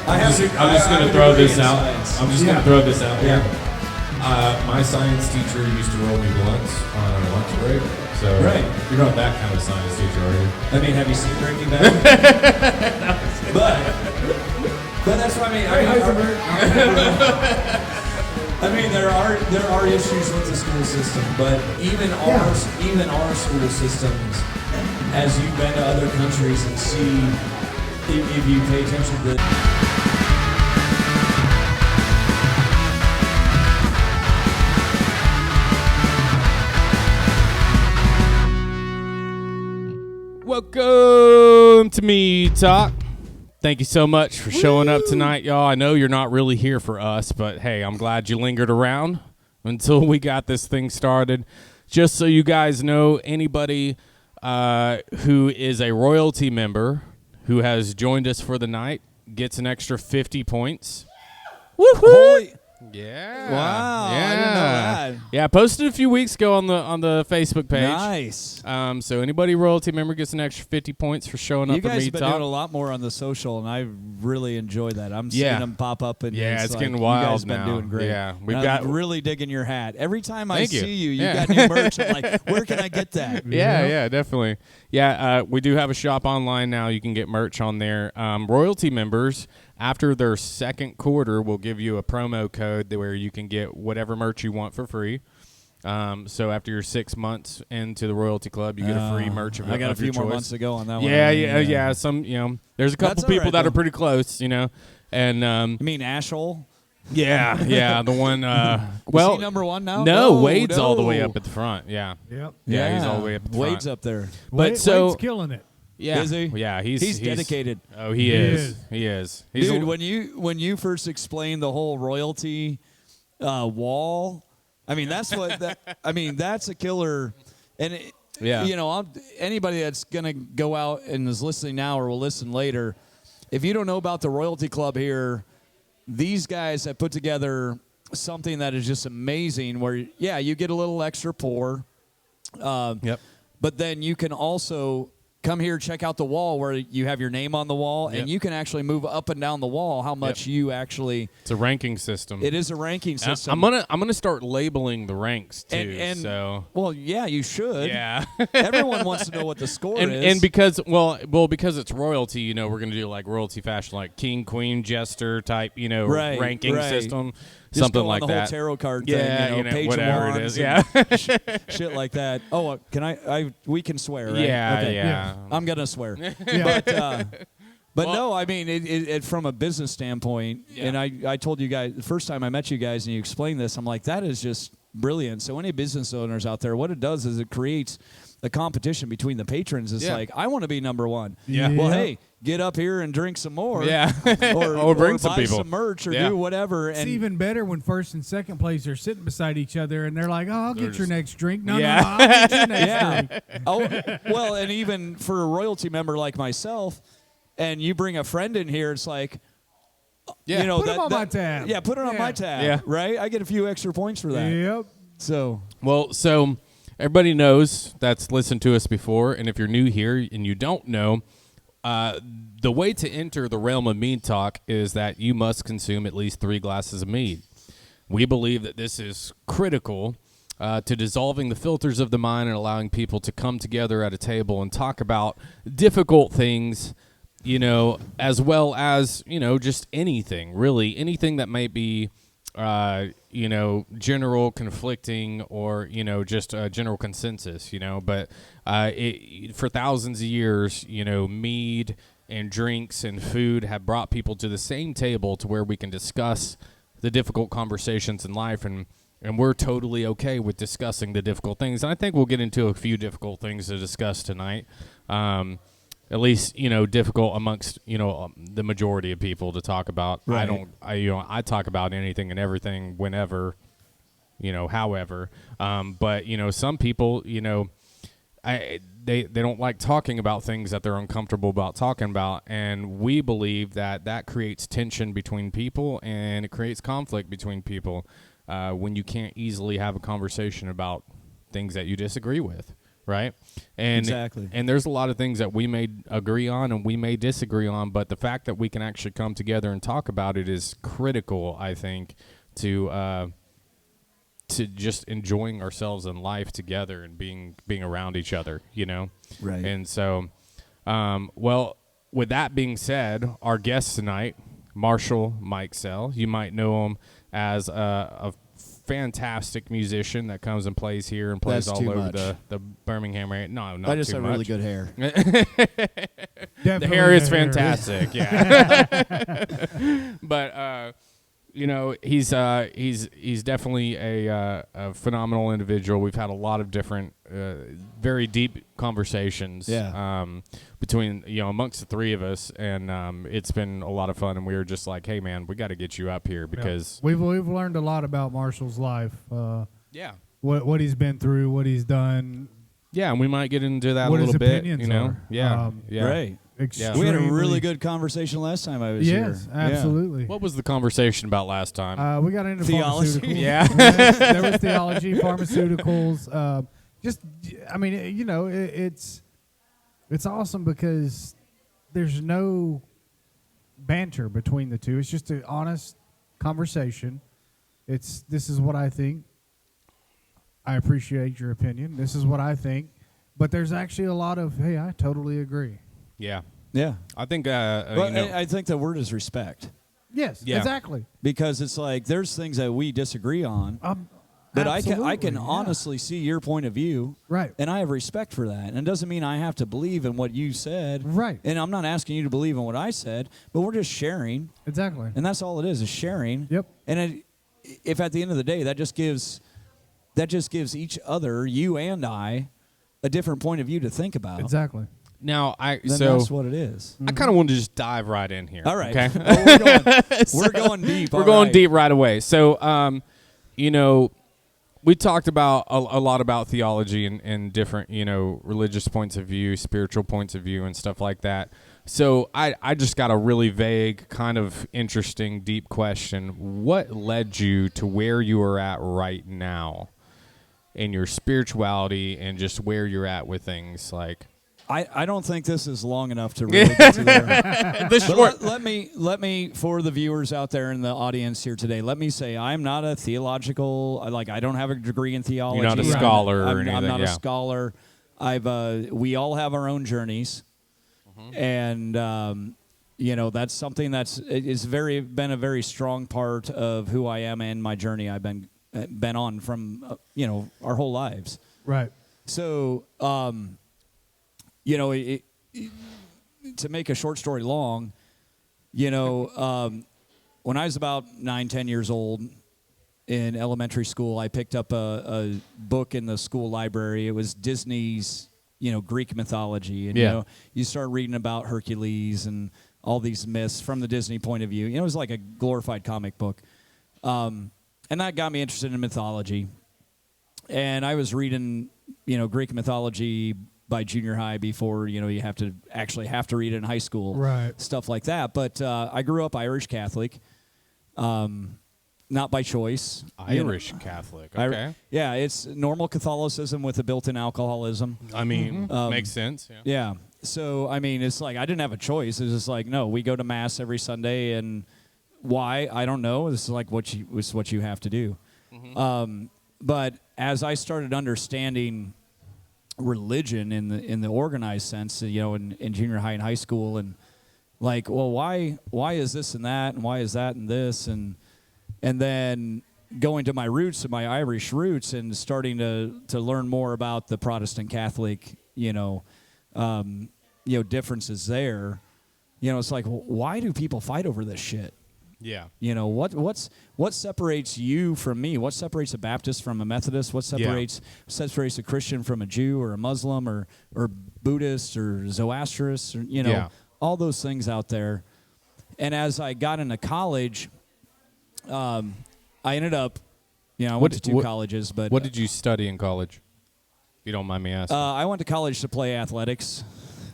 I'm just going to throw this out. I'm just going to throw this out here. My science teacher used to roll me blunts on our lunch break. So you're not that kind of science teacher, are you? I mean, have you seen Breaking Bad? but that's what I mean. I mean, there are issues with the school system, but even our school systems, as you've been to other countries and see, if you pay attention to Welcome to Mead Talk. Thank you so much for showing up tonight, y'all. I know you're not really here for us, but hey, I'm glad you lingered around until we got this thing started. Just so you guys know, anybody who is a royalty member who has joined us for the night gets an extra 50 points. Woohoo! Yeah. Wow. Yeah. I didn't know that. Yeah, I posted a few weeks ago on the Facebook page. Nice. So anybody royalty member gets an extra 50 points for showing up. You guys for have been doing a lot more on the social, and I really enjoy that. I'm seeing them pop up, and it's like, getting wild you guys now. Been doing great. Yeah, I'm really digging your hat. Every time I Thank you. see you Yeah. got new merch. I'm like, where can I get that? Yeah, definitely. Yeah, we do have a shop online now. You can get merch on there. Royalty members, after their second quarter, will give you a promo code where you can get whatever merch you want for free. So after your 6 months into the Royalty Club, you get a free merch of I got of a few your more choice. months to go on that one. Yeah. Some, there's a couple people that are pretty close, and You mean Ashhole? yeah, the one. Is he number one now? No, Wade's all the way up at the front. Yeah. Yep. Yeah, he's all the way up at the front. Wade's up there. But Wade's killing it. Yeah. Is he? Yeah, he's dedicated. Oh, he is. He is. He's Dude, when you first explained the whole royalty wall, I mean that's that's a killer. And anybody that's gonna go out and is listening now or will listen later, if you don't know about the Royalty Club here, these guys have put together something that is just amazing. Where you get a little extra pour, but then you can also come here, check out the wall where you have your name on the wall, and you can actually move up and down the wall how much you actually. It's a ranking system. It is a ranking system. I'm gonna start labeling the ranks too. Well, yeah, you should. Yeah. Everyone wants to know what the score is. And because because it's royalty, we're gonna do like royalty fashion, like king, queen, jester type, ranking system. Just something go like on the that. whole tarot card thing, page whatever of it is, shit like that. Oh, can I? We can swear, right? Yeah, okay. yeah. I'm gonna swear, but no, I mean, it from a business standpoint, and I told you guys the first time I met you guys, and you explained this, I'm like, that is just brilliant. So any business owners out there, what it does is it creates a competition between the patrons. It's like, I want to be number one. Yeah. Well, hey, get up here and drink some more. Yeah. or bring buy some people. some merch or do whatever. It's and even better when first and second place are sitting beside each other and they're like, "Oh, I'll get your next drink." No, I'll get your next drink. Oh, well, and even for a royalty member like myself, and you bring a friend in here, it's like, put them on my tab. Yeah, put it on my tab. Yeah. Right? I get a few extra points for that. Yep. So everybody knows that's listened to us before, and if you're new here and you don't know, the way to enter the realm of Mead Talk is that you must consume at least 3 glasses of mead. We believe that this is critical to dissolving the filters of the mind and allowing people to come together at a table and talk about difficult things, as well as, just anything, really, anything that might be general conflicting or, just a general consensus, but for thousands of years, mead and drinks and food have brought people to the same table to where we can discuss the difficult conversations in life, and we're totally okay with discussing the difficult things. And I think we'll get into a few difficult things to discuss tonight. At least, difficult amongst, the majority of people to talk about. Right. I talk about anything and everything whenever, however. But, some people, they don't like talking about things that they're uncomfortable about talking about. And we believe that creates tension between people and it creates conflict between people when you can't easily have a conversation about things that you disagree with. right? And Exactly. And there's a lot of things that we may agree on and we may disagree on, but the fact that we can actually come together and talk about it is critical, I think, to just enjoying ourselves in life together and being around each other, you know? Right. And so, well, with that being said, our guest tonight, Marshall Mikesell, you might know him as a fantastic musician that comes and plays here and plays That's all too over much. the Birmingham area. No, not I just too have much. really good hair. The hair is fantastic, yeah. But you know, he's definitely a phenomenal individual. We've had a lot of different, very deep conversations. Between amongst the three of us, and it's been a lot of fun. And we were just like, hey man, we got to get you up here because we've learned a lot about Marshall's life. What he's been through, what he's done. Yeah, and we might get into that what a little his bit. opinions You know, are. yeah. Right. Extremely. We had a really good conversation last time I was here. Yes, absolutely. What was the conversation about last time? We got into Theology. pharmaceuticals. Yeah. There was theology, pharmaceuticals. It's awesome because there's no banter between the two. It's just an honest conversation. This is what I think. I appreciate your opinion. This is what I think. But there's actually a lot of, hey, I totally agree. Yeah. Yeah. I think I think the word is respect. Yes, Yeah. exactly. Because it's like there's things that we disagree on. But I can honestly see your point of view. Right. And I have respect for that. And it doesn't mean I have to believe in what you said. Right. And I'm not asking you to believe in what I said, but we're just sharing. Exactly. And that's all it is sharing. Yep. And if at the end of the day that just gives each other, you and I, a different point of view to think about. Exactly. Now, then that's what it is. I kind of want to just dive right in here. All right. Okay. We're going deep. We're going deep right away. So, we talked about a lot about theology and different, religious points of view, spiritual points of view, and stuff like that. So I just got a really vague, kind of interesting, deep question. What led you to where you are at right now in your spirituality and just where you're at with things like? I don't think this is long enough to really get to there. Let me, for the viewers out there in the audience here today, let me say I'm not a theological, I don't have a degree in theology. You're not a scholar or anything. I'm not a scholar. We all have our own journeys. And, that's something it's been a very strong part of who I am and my journey I've been on from, our whole lives. Right. So, to make a short story long, when I was about 9-10 years old in elementary school, I picked up a book in the school library. It was Disney's, Greek mythology. And, you start reading about Hercules and all these myths from the Disney point of view. It was like a glorified comic book. And that got me interested in mythology. And I was reading, Greek mythology by junior high before, you have to read it in high school. Right. Stuff like that. But I grew up Irish Catholic, not by choice. Irish Catholic, okay. Yeah, it's normal Catholicism with a built-in alcoholism. I mean, makes sense. Yeah. So, it's like I didn't have a choice. It's just like, no, we go to Mass every Sunday, and why? I don't know. This is like what you have to do. But as I started understanding religion in the organized sense, in junior high and high school, and like, well, why is this and that, and why is that and this, and then going to my roots and my Irish roots and starting to learn more about the Protestant Catholic, differences there, it's like, well, why do people fight over this shit? Yeah. What separates you from me? What separates a Baptist from a Methodist? What separates a Christian from a Jew or a Muslim or Buddhist or Zoroastrianist or all those things out there. And as I got into college, I ended up, I went to two colleges. But what did you study in college? If you don't mind me asking. I went to college to play athletics.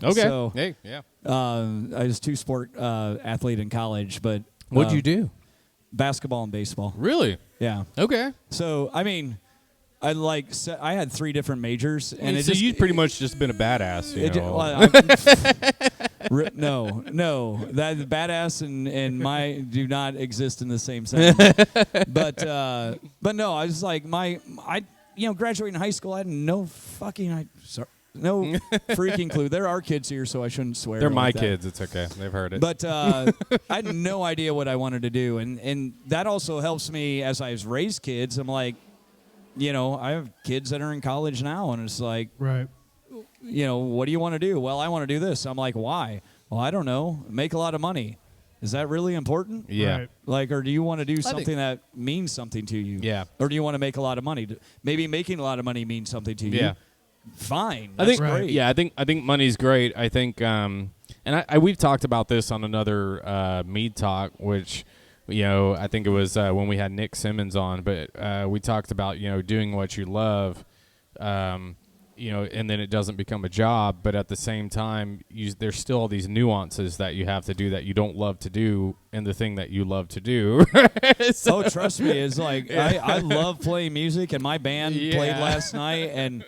Okay. So, hey, yeah. I was a two-sport athlete in college, but what'd you do? Basketball and baseball. Really? Yeah. Okay. So, I had 3 different majors, and so you've pretty much just been a badass. No, that badass and my do not exist in the same sentence. but no, I was like graduating high school, I had no freaking clue. There are kids here, so I shouldn't swear. They're my that. kids. It's okay. They've heard it. But I had no idea what I wanted to do, and that also helps me as I've raised kids. I'm like, I have kids that are in college now, and it's like, right. What do you want to do? Well, I want to do this. I'm like, why? Well, I don't know. Make a lot of money. Is that really important? Yeah. Right. Or do you want to do something that means something to you? Yeah. Or do you want to make a lot of money? Maybe making a lot of money means something to you. Yeah. Fine. I think great. Yeah, I think money's great. I think and we've talked about this on another Mead Talk, which I think it was when we had Nick Simmons on, but we talked about doing what you love, and then it doesn't become a job, but at the same time there's still all these nuances that you have to do that you don't love to do in the thing that you love to do. Oh, trust me, it's like I love playing music, and my band played last night, and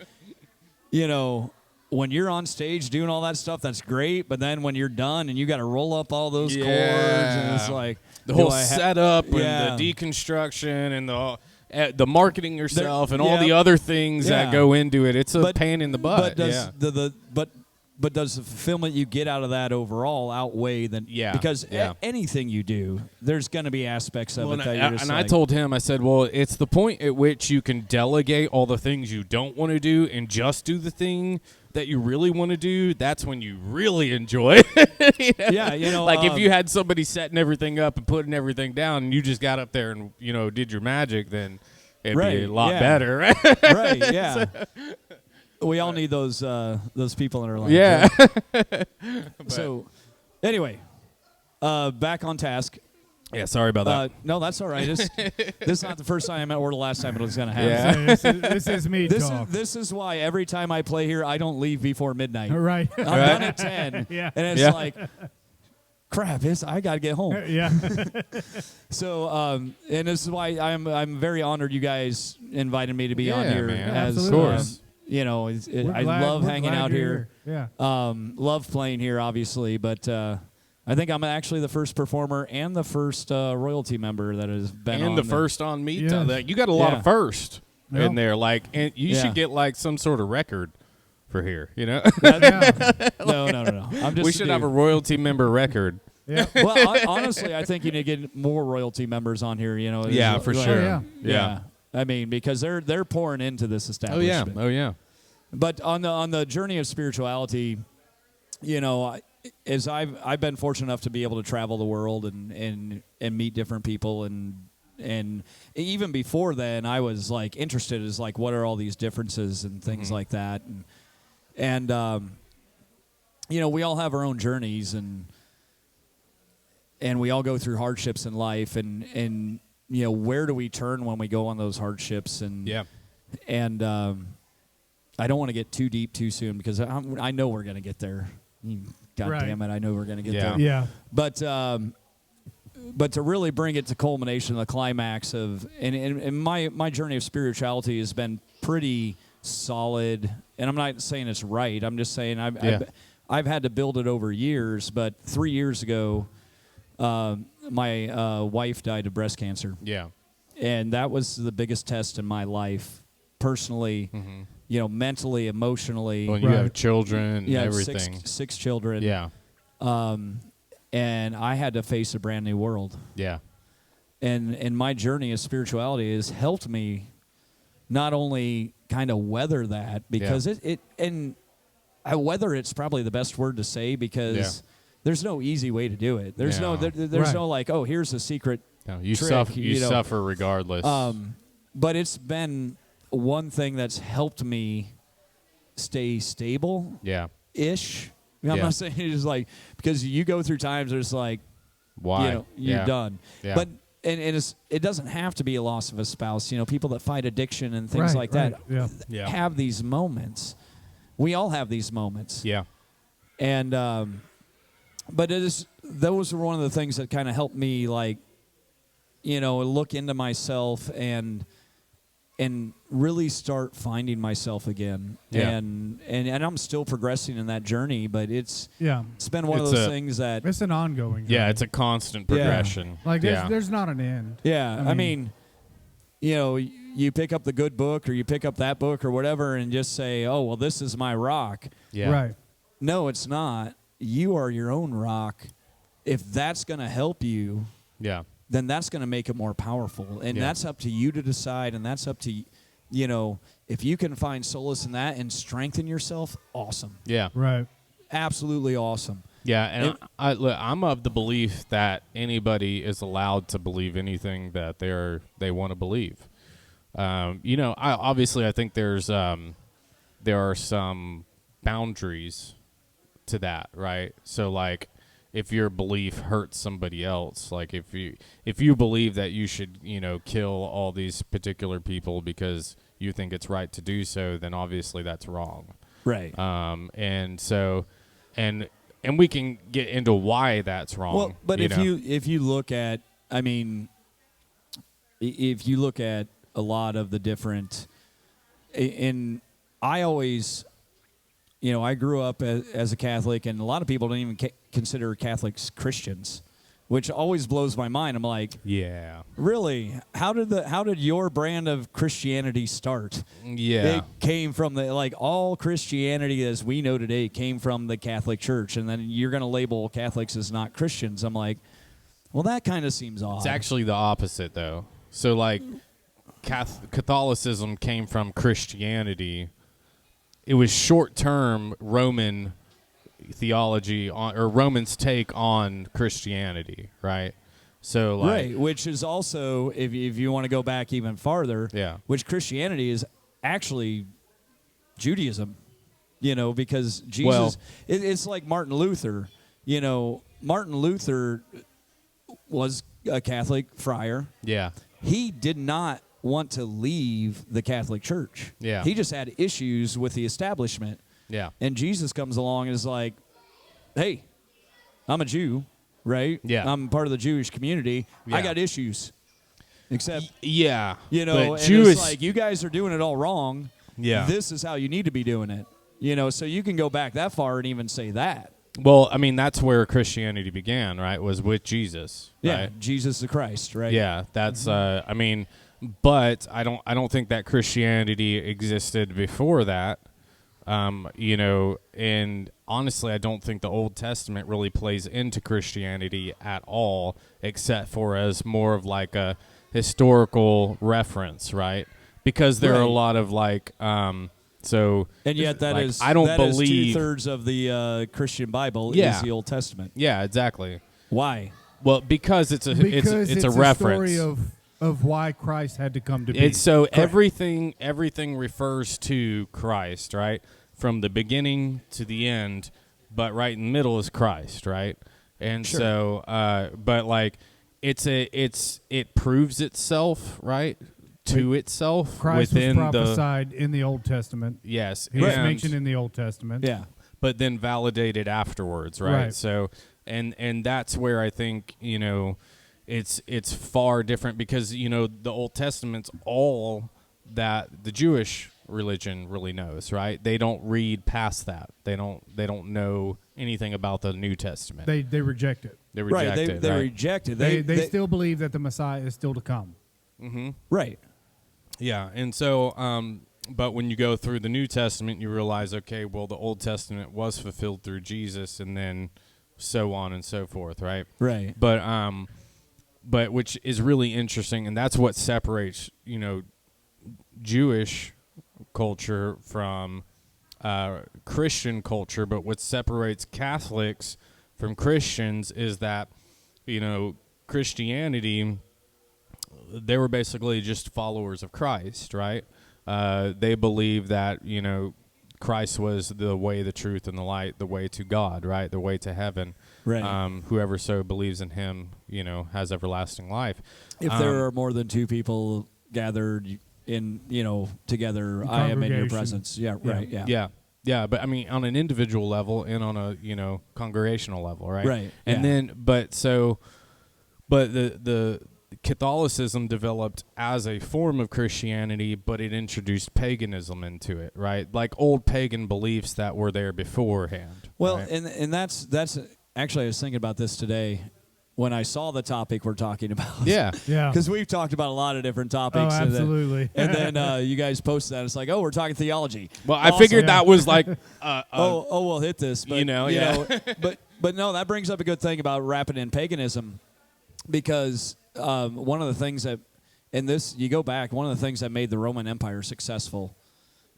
when you're on stage doing all that stuff, that's great. But then when you're done and you got to roll up all those chords, and it's like the whole setup and the deconstruction and the marketing yourself and all the other things that go into it. It's a pain in the butt. But does the fulfillment you get out of that overall outweigh the? Yeah. Because anything you do, there's going to be aspects of it that you're just I told him, I said, well, it's the point at which you can delegate all the things you don't want to do and just do the thing that you really want to do. That's when you really enjoy it. Yeah, like if you had somebody setting everything up and putting everything down, and you just got up there and did your magic, then it'd be a lot better, right? Right. Yeah. We all need those people in our lives. Yeah. Right? So, anyway, back on task. Yeah, sorry about that. No, that's all right. This is not the first time or the last time it was going to happen. Yeah. This is Mead Talk. This is why every time I play here, I don't leave before midnight. Right. I'm done at 10. Yeah. And it's like, crap, I got to get home. Yeah. So, and this is why I'm very honored you guys invited me to be on here. Man. As, of course. I love hanging out here. Yeah. Love playing here, obviously, but I think I'm actually the first performer and the first royalty member that has been on. And the first on Mead Yes. Talk. You got a lot of first in there. And you should get some sort of record for here, No. I'm just we should have a royalty member record. Yeah. Well, honestly, I think you need to get more royalty members on here. Yeah, for sure. Oh, Yeah. I mean, because they're pouring into this establishment. Oh yeah. But on the journey of spirituality, as I've been fortunate enough to be able to travel the world and meet different people, and even before then, I was like interested as like what are all these differences and things like that, and we all have our own journeys, and we all go through hardships in life, and where do we turn when we go on those hardships, and I don't want to get too deep too soon because I know we're going to get there. God damn it, I know we're going to get there. Yeah. But to really bring it to culmination, the climax of, and my journey of spirituality has been pretty solid. And I'm not saying it's right. I'm just saying I've had to build it over years. But 3 years ago, my wife died of breast cancer. Yeah. And that was the biggest test in my life, personally, mentally, emotionally. When you have children and everything. Six children. Yeah. And I had to face a brand new world. Yeah. And my journey of spirituality has helped me not only kind of weather that, because weather, it's probably the best word to say, because there's no easy way to do it. There's no like, oh, here's a secret you trick. Suffer regardless. But it's been one thing that's helped me stay stable. Yeah. Ish. I'm not saying it's like, because you go through times there's like, why you're done. Yeah. But it doesn't have to be a loss of a spouse. People that fight addiction and things like that have these moments. We all have these moments. Yeah. And but those were one of the things that kind of helped me, like, look into myself and and really start finding myself again. Yeah. And I'm still progressing in that journey, but it's been one of It's those things that It's an ongoing journey. Yeah, it's a constant progression. Like there's not an end. Yeah, I mean, you know, you pick up the good book or you pick up that book or whatever and just say, oh, well, this is my rock. Yeah. Right. No, it's not. You are your own rock. If that's going to help you, then that's going to make it more powerful. And that's up to you to decide, and that's up to, you know, if you can find solace in that and strengthen yourself, awesome. Yeah. Right. Absolutely awesome. Yeah, and I'm of the belief that anybody is allowed to believe anything that they want to believe. You know, I think there are some boundaries to that, right? So, like, if your belief hurts somebody else, like if you believe that you should, you know, kill all these particular people because you think it's right to do so, then obviously that's wrong. Right. And so, and we can get into why that's wrong. Well, but if know? you look at, I mean, if you look at a lot of the different, and I always, you know, I grew up as a Catholic, and a lot of people don't even consider Catholics Christians, which always blows my mind. I'm like, yeah, really? How did your brand of Christianity start? Yeah, it came from all Christianity as we know today came from the Catholic Church, and then you're going to label Catholics as not Christians. I'm like, well, that kind of seems odd. It's actually the opposite, though. So, like, Catholicism came from Christianity. It was short-term Roman theology or Romans' take on Christianity, right? So, like, right, which is also, if you want to go back even farther, which Christianity is actually Judaism, you know, because Jesus, it's like Martin Luther. You know, Martin Luther was a Catholic friar. Yeah. He did not want to leave the Catholic Church. Yeah. He just had issues with the establishment. Yeah. And Jesus comes along and is like, hey, I'm a Jew, right? Yeah. I'm part of the Jewish community. Yeah. I got issues. Except, yeah. you know, but and Jewish, it's like, you guys are doing it all wrong. Yeah. This is how you need to be doing it. You know, so you can go back that far and even say that. Well, I mean, that's where Christianity began, right? Was with Jesus. Yeah, right? Jesus the Christ, right? Yeah, that's. I mean, but I don't think that Christianity existed before that. You know, and honestly, I don't think the Old Testament really plays into Christianity at all, except for as more of like a historical reference, right? Because there are a lot of like. So and yet that like, is I don't that believe 2/3 of the Christian Bible is the Old Testament. Yeah, exactly. Why? Well, because it's a story reference of why Christ had to come to be. It's so everything refers to Christ, right? From the beginning to the end, but right in the middle is Christ, right? And so but like it proves itself, right? To itself Christ within was prophesied in the Old Testament. Yes. He was mentioned in the Old Testament. Yeah. But then validated afterwards, right? So and that's where I think, you know, it's far different because, you know, the Old Testament's all that the Jewish religion really knows, right? They don't read past that. They don't know anything about the New Testament. They reject it. They reject it. They reject it. They still believe that the Messiah is still to come. Mm-hmm. Right. Yeah, and so, but when you go through the New Testament, you realize, okay, well, the Old Testament was fulfilled through Jesus, and then so on and so forth, right? Right. But which is really interesting, and that's what separates, you know, Jewish culture from Christian culture. But what separates Catholics from Christians is that, you know, Christianity, they were basically just followers of Christ, right? They believe that, you know, Christ was the way, the truth, and the light, the way to God, right? The way to heaven. Right. Whoever so believes in him, you know, has everlasting life. If there are more than two people gathered in, you know, together, I am in your presence. Yeah, right. Yeah. Yeah, but I mean, on an individual level and on a, you know, congregational level, right? Right. And then, but the Catholicism developed as a form of Christianity, but it introduced paganism into it, right? Like old pagan beliefs that were there beforehand. Well, right? and that's actually, I was thinking about this today when I saw the topic we're talking about. Yeah. Because we've talked about a lot of different topics. Oh, absolutely. And then you guys posted that. It's like, oh, we're talking theology. Well, I figured that was like, we'll hit this. But, yeah. but no, that brings up a good thing about wrapping in paganism, because one of the things that, in this, you go back, one of the things that made the Roman Empire successful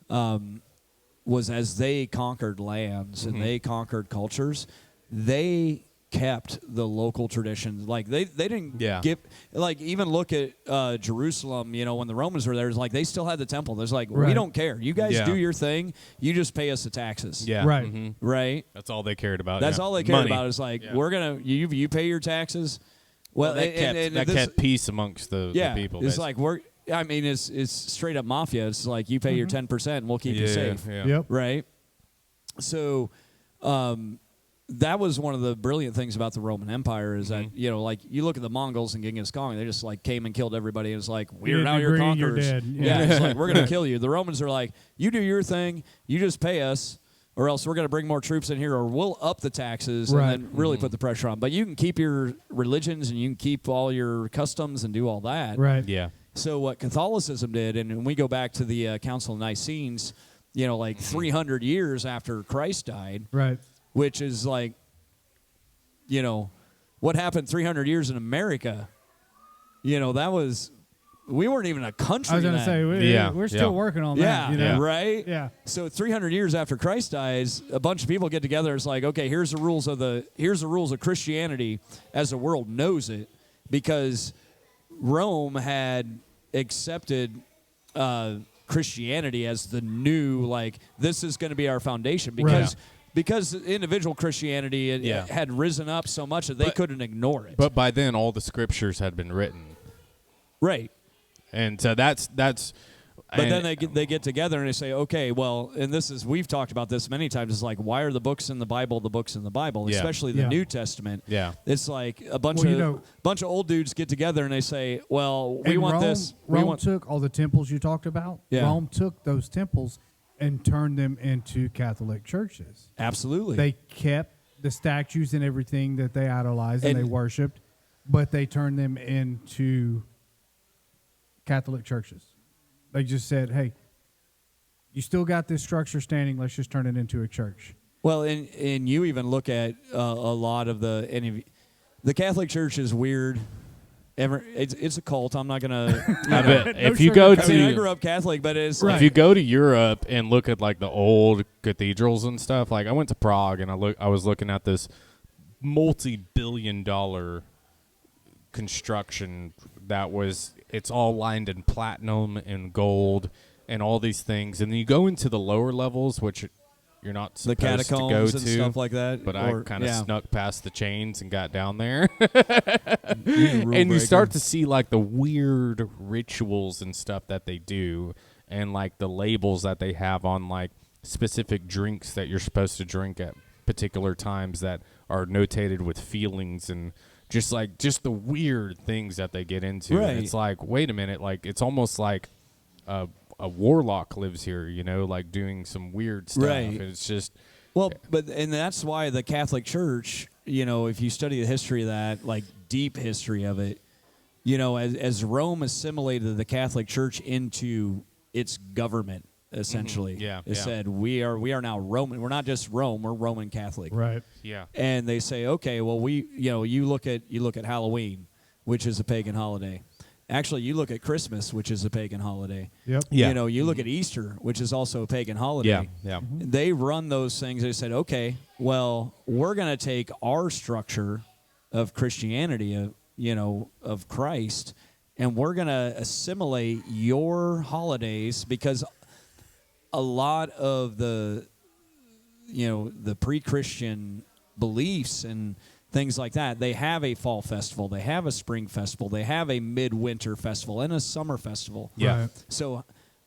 was as they conquered lands and they conquered cultures, they kept the local traditions. Like they didn't give, like, even look at Jerusalem, when the Romans were there, it's like they still had the temple. There's like, we don't care. You guys do your thing. You just pay us the taxes. Yeah. Right. Mm-hmm. Right. That's all they cared about. That's all they cared Money. about. Is like, we're going to, you pay your taxes. Well, that kept peace amongst the people. It's like, it's straight up mafia. It's like, you pay your 10% and we'll keep you safe. Yeah. Yep. Right. So, that was one of the brilliant things about the Roman Empire is that, like, you look at the Mongols and Genghis Khan, they just like came and killed everybody. And it's like, we're now your conquerors. You're dead. Yeah, it's like, we're going to kill you. The Romans are like, you do your thing, you just pay us, or else we're going to bring more troops in here, or we'll up the taxes and then really put the pressure on. But you can keep your religions and you can keep all your customs and do all that. Right. Yeah. So what Catholicism did, and when we go back to the Council of Nicenes, 300 years after Christ died, Right. which is like, what happened 300 years in America, that was, we weren't even a country. I was going to say, we're still working on that. Right? Yeah. So 300 years after Christ dies, a bunch of people get together. It's like, okay, here's the rules of Christianity as the world knows it, because Rome had accepted Christianity as the new, like, this is going to be our foundation, because individual Christianity had risen up so much that they couldn't ignore it. But by then, all the scriptures had been written. Right. And so that's. But then they get together and they say, okay, well, and we've talked about this many times. It's like, why are the books in the Bible the books in the Bible, especially the New Testament? Yeah. It's like a bunch of old dudes get together and they say, well, we want this. Rome took all the temples you talked about. Yeah. Rome took those temples and turned them into Catholic churches. Absolutely. They kept the statues and everything that they idolized and they worshipped, but they turned them into Catholic churches. They just said, hey, you still got this structure standing, let's just turn it into a church. Well, and you even look at a lot of the Catholic Church is weird. It's a cult. I'm not gonna. I bet if you go to, I grew up Catholic, but it's if you go to Europe and look at like the old cathedrals and stuff. Like I went to Prague and I was looking at this multi-billion-dollar construction it's all lined in platinum and gold and all these things, and then you go into the lower levels, which you're not supposed the catacombs to go and to, stuff like that. But I kind of snuck past the chains and got down there. And you start to see like the weird rituals and stuff that they do, and like the labels that they have on like specific drinks that you're supposed to drink at particular times that are notated with feelings and just the weird things that they get into. Right. And it's like, wait a minute, like it's almost like a warlock lives here, like doing some weird stuff. Right. And it's just and that's why the Catholic Church, if you study the history of that, like deep history of it, as Rome assimilated the Catholic Church into its government, essentially. It said we are now Roman. We're not just Rome. We're Roman Catholic. Right. Yeah. And they say, okay, well, you look at Halloween, which is a pagan holiday. Actually, you look at Christmas, which is a pagan holiday. Yep. Yeah. You look at Easter, which is also a pagan holiday. Yeah. Yeah. They run those things. They said, okay, well, we're going to take our structure of Christianity, of Christ, and we're going to assimilate your holidays, because a lot of the pre-Christian beliefs and things like that, they have a fall festival, they have a spring festival, they have a midwinter festival and a summer festival. Yeah. Right. So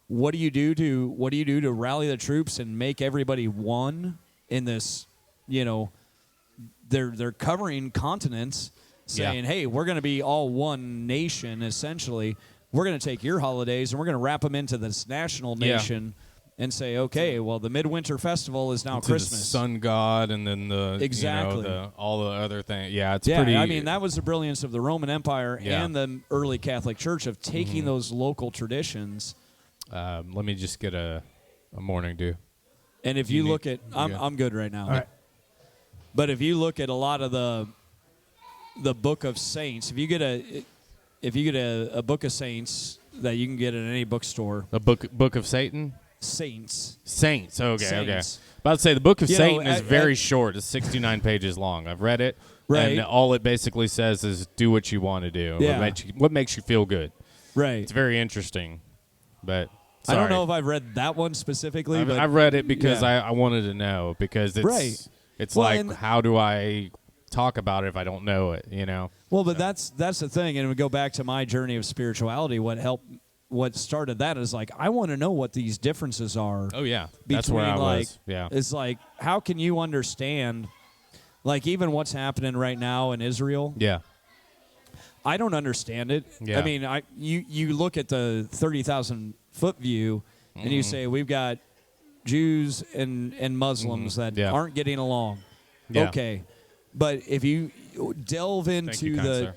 what do you do to rally the troops and make everybody one in this, they're covering continents, saying, hey, we're going to be all one nation, essentially. We're going to take your holidays and we're going to wrap them into this national nation and say, okay, well, the Midwinter Festival is now Christmas. The sun god and then all the other things. Yeah, it's pretty. I mean, that was the brilliance of the Roman Empire and the early Catholic Church of taking those local traditions. Let me just get a morning dew. And if you look at, I'm good right now. All right. But if you look at a lot of the Book of Saints, if you get a Book of Saints that you can get at any bookstore, A book of Satan. Saints. Okay. Saints. About to say the Book of Satan is at- very short. It's 69 pages long. I've read it, Right. and all it basically says is do what you want to do. Yeah. What makes you feel good. Right. It's very interesting, but I don't sorry. know if I've read that one specifically, but I've read it because I wanted to know because it's Right. It's Well, like and- how do I talk about it if I don't know it? You know. Well, but that's the thing, and we go back to my journey of spirituality. What started that is like I want to know what these differences are. Oh yeah, Between that's where I was. Yeah. it's like how can you understand, like even what's happening right now in Israel? Yeah. I don't understand it. Yeah. I mean, you look at the 30,000-foot view, and you say we've got Jews and Muslims that aren't getting along. Yeah. Okay, but if you delve into you, kind sir.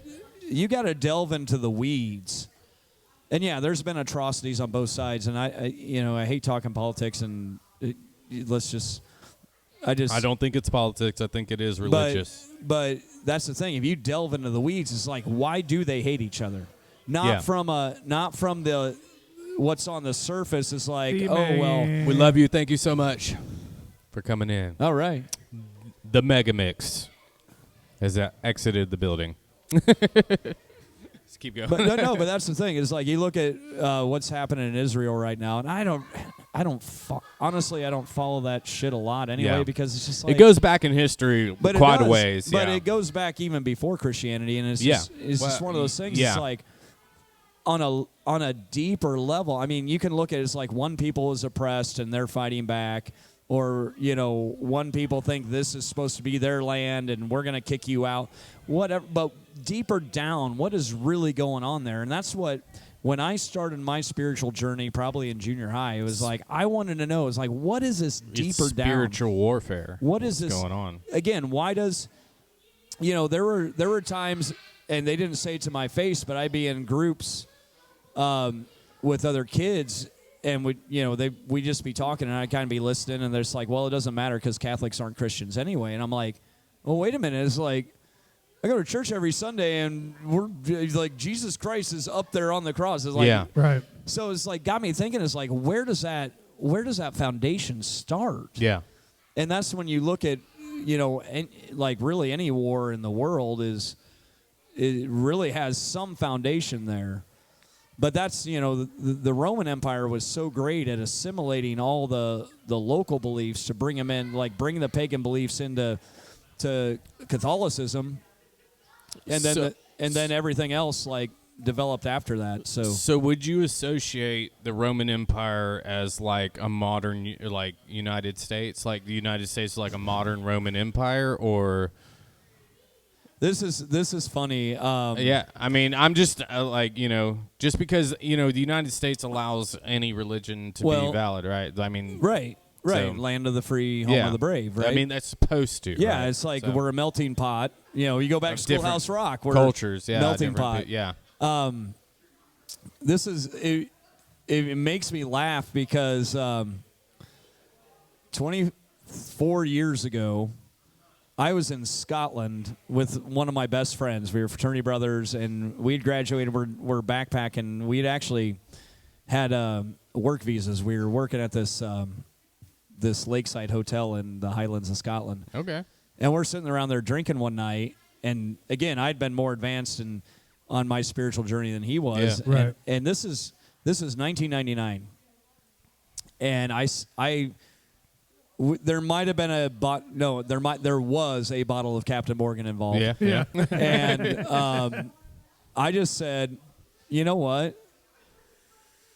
you got to delve into the weeds. And yeah, there's been atrocities on both sides, and I hate talking politics, and I don't think it's politics. I think it is religious. But that's the thing. If you delve into the weeds, it's like, why do they hate each other? Not from the what's on the surface. It's like, We love you. Thank you so much for coming in. all right. The Mega Mix has exited the building. Let's keep going. But but that's the thing. It's like you look at what's happening in Israel right now, and honestly, I don't follow that shit a lot anyway because it's just like it goes back in history quite a ways. But it goes back even before Christianity, and it's just one of those things. Yeah. It's like on a deeper level. I mean, you can look at it as like one people is oppressed and they're fighting back, or one people think this is supposed to be their land and we're going to kick you out. Whatever, but deeper down, what is really going on there? And that's what. When I started my spiritual journey, probably in junior high, it was like I wanted to know. It was like, what is this deeper down? Spiritual warfare. What is this going on? Again, why does there were times, and they didn't say it to my face, but I'd be in groups with other kids, and we just be talking, and I'd kind of be listening, and they're just like, well, it doesn't matter because Catholics aren't Christians anyway, and I'm like, well, wait a minute, it's like. I go to church every Sunday, and we're like Jesus Christ is up there on the cross. It's like, Right. So it's like got me thinking. It's like where does that foundation start? Yeah, and that's when you look at like really any war in the world it really has some foundation there. But that's the Roman Empire was so great at assimilating all the local beliefs to bring them in, like bring the pagan beliefs into Catholicism. And then everything else like developed after that. So would you associate the Roman Empire as like a modern like United States, like the United States is like a modern Roman Empire, or this is funny? Yeah, I mean, I'm just just because the United States allows any religion to be valid, right? I mean, right. So, land of the free, home of the brave, right? I mean, that's supposed to. Yeah, right? it's like we're a melting pot. You go back to Schoolhouse Rock. We're cultures, melting pot. Yeah. This is it makes me laugh because 24 years ago, I was in Scotland with one of my best friends. We were fraternity brothers, and we'd graduated. We're backpacking. We'd actually had work visas. We were working at this lakeside hotel in the Highlands of Scotland. Okay. And we're sitting around there drinking one night, and again, I'd been more advanced on my spiritual journey than he was. Yeah. Right. And this is 1999, and there might have been there was a bottle of Captain Morgan involved. Yeah. And I just said, you know what?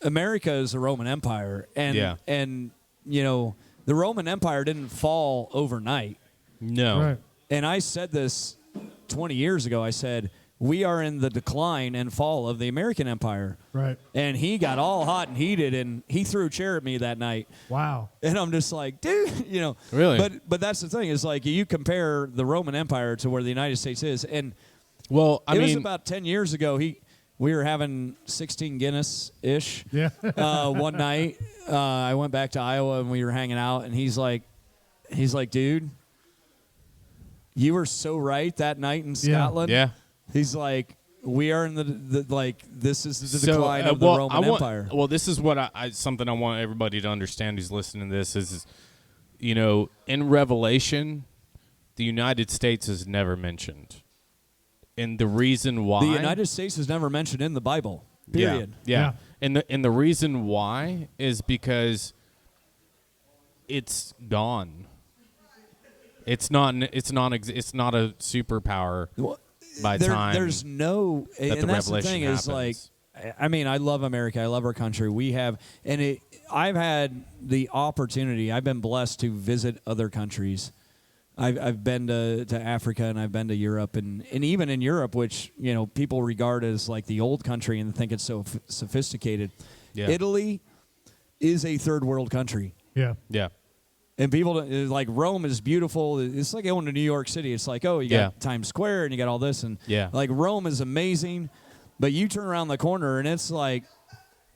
America is the Roman Empire, and the Roman Empire didn't fall overnight. No. Right. And I said this 20 years ago, I said, we are in the decline and fall of the American empire. Right. And he got all hot and heated, and he threw a chair at me that night. Wow. And I'm just like, dude, Really? But that's the thing, is like you compare the Roman Empire to where the United States is. And Well, I it mean, was about 10 years ago. We were having 16 Guinness-ish one night. I went back to Iowa, and we were hanging out, and he's like, dude, you were so right that night in Scotland. Yeah. He's like, we are in this is the decline of the Roman Empire. Well, this is what something I want everybody to understand who's listening to this is, in Revelation, the United States is never mentioned. And the reason why... The United States is never mentioned in the Bible, period. Yeah. And the reason why is because it's gone. It's not a superpower by time. There's no, that and the that's the revelation thing happens. is like, I mean, I love America. I love our country. We have, and I've had the opportunity. I've been blessed to visit other countries. I've been to Africa, and I've been to Europe, and even in Europe, which people regard as like the old country and think it's so sophisticated. Yeah. Italy is a third world country. Yeah. Yeah. And people, like, Rome is beautiful. It's like going to New York City. It's like, oh, you got Times Square and you got all this. And, like, Rome is amazing. But you turn around the corner and it's like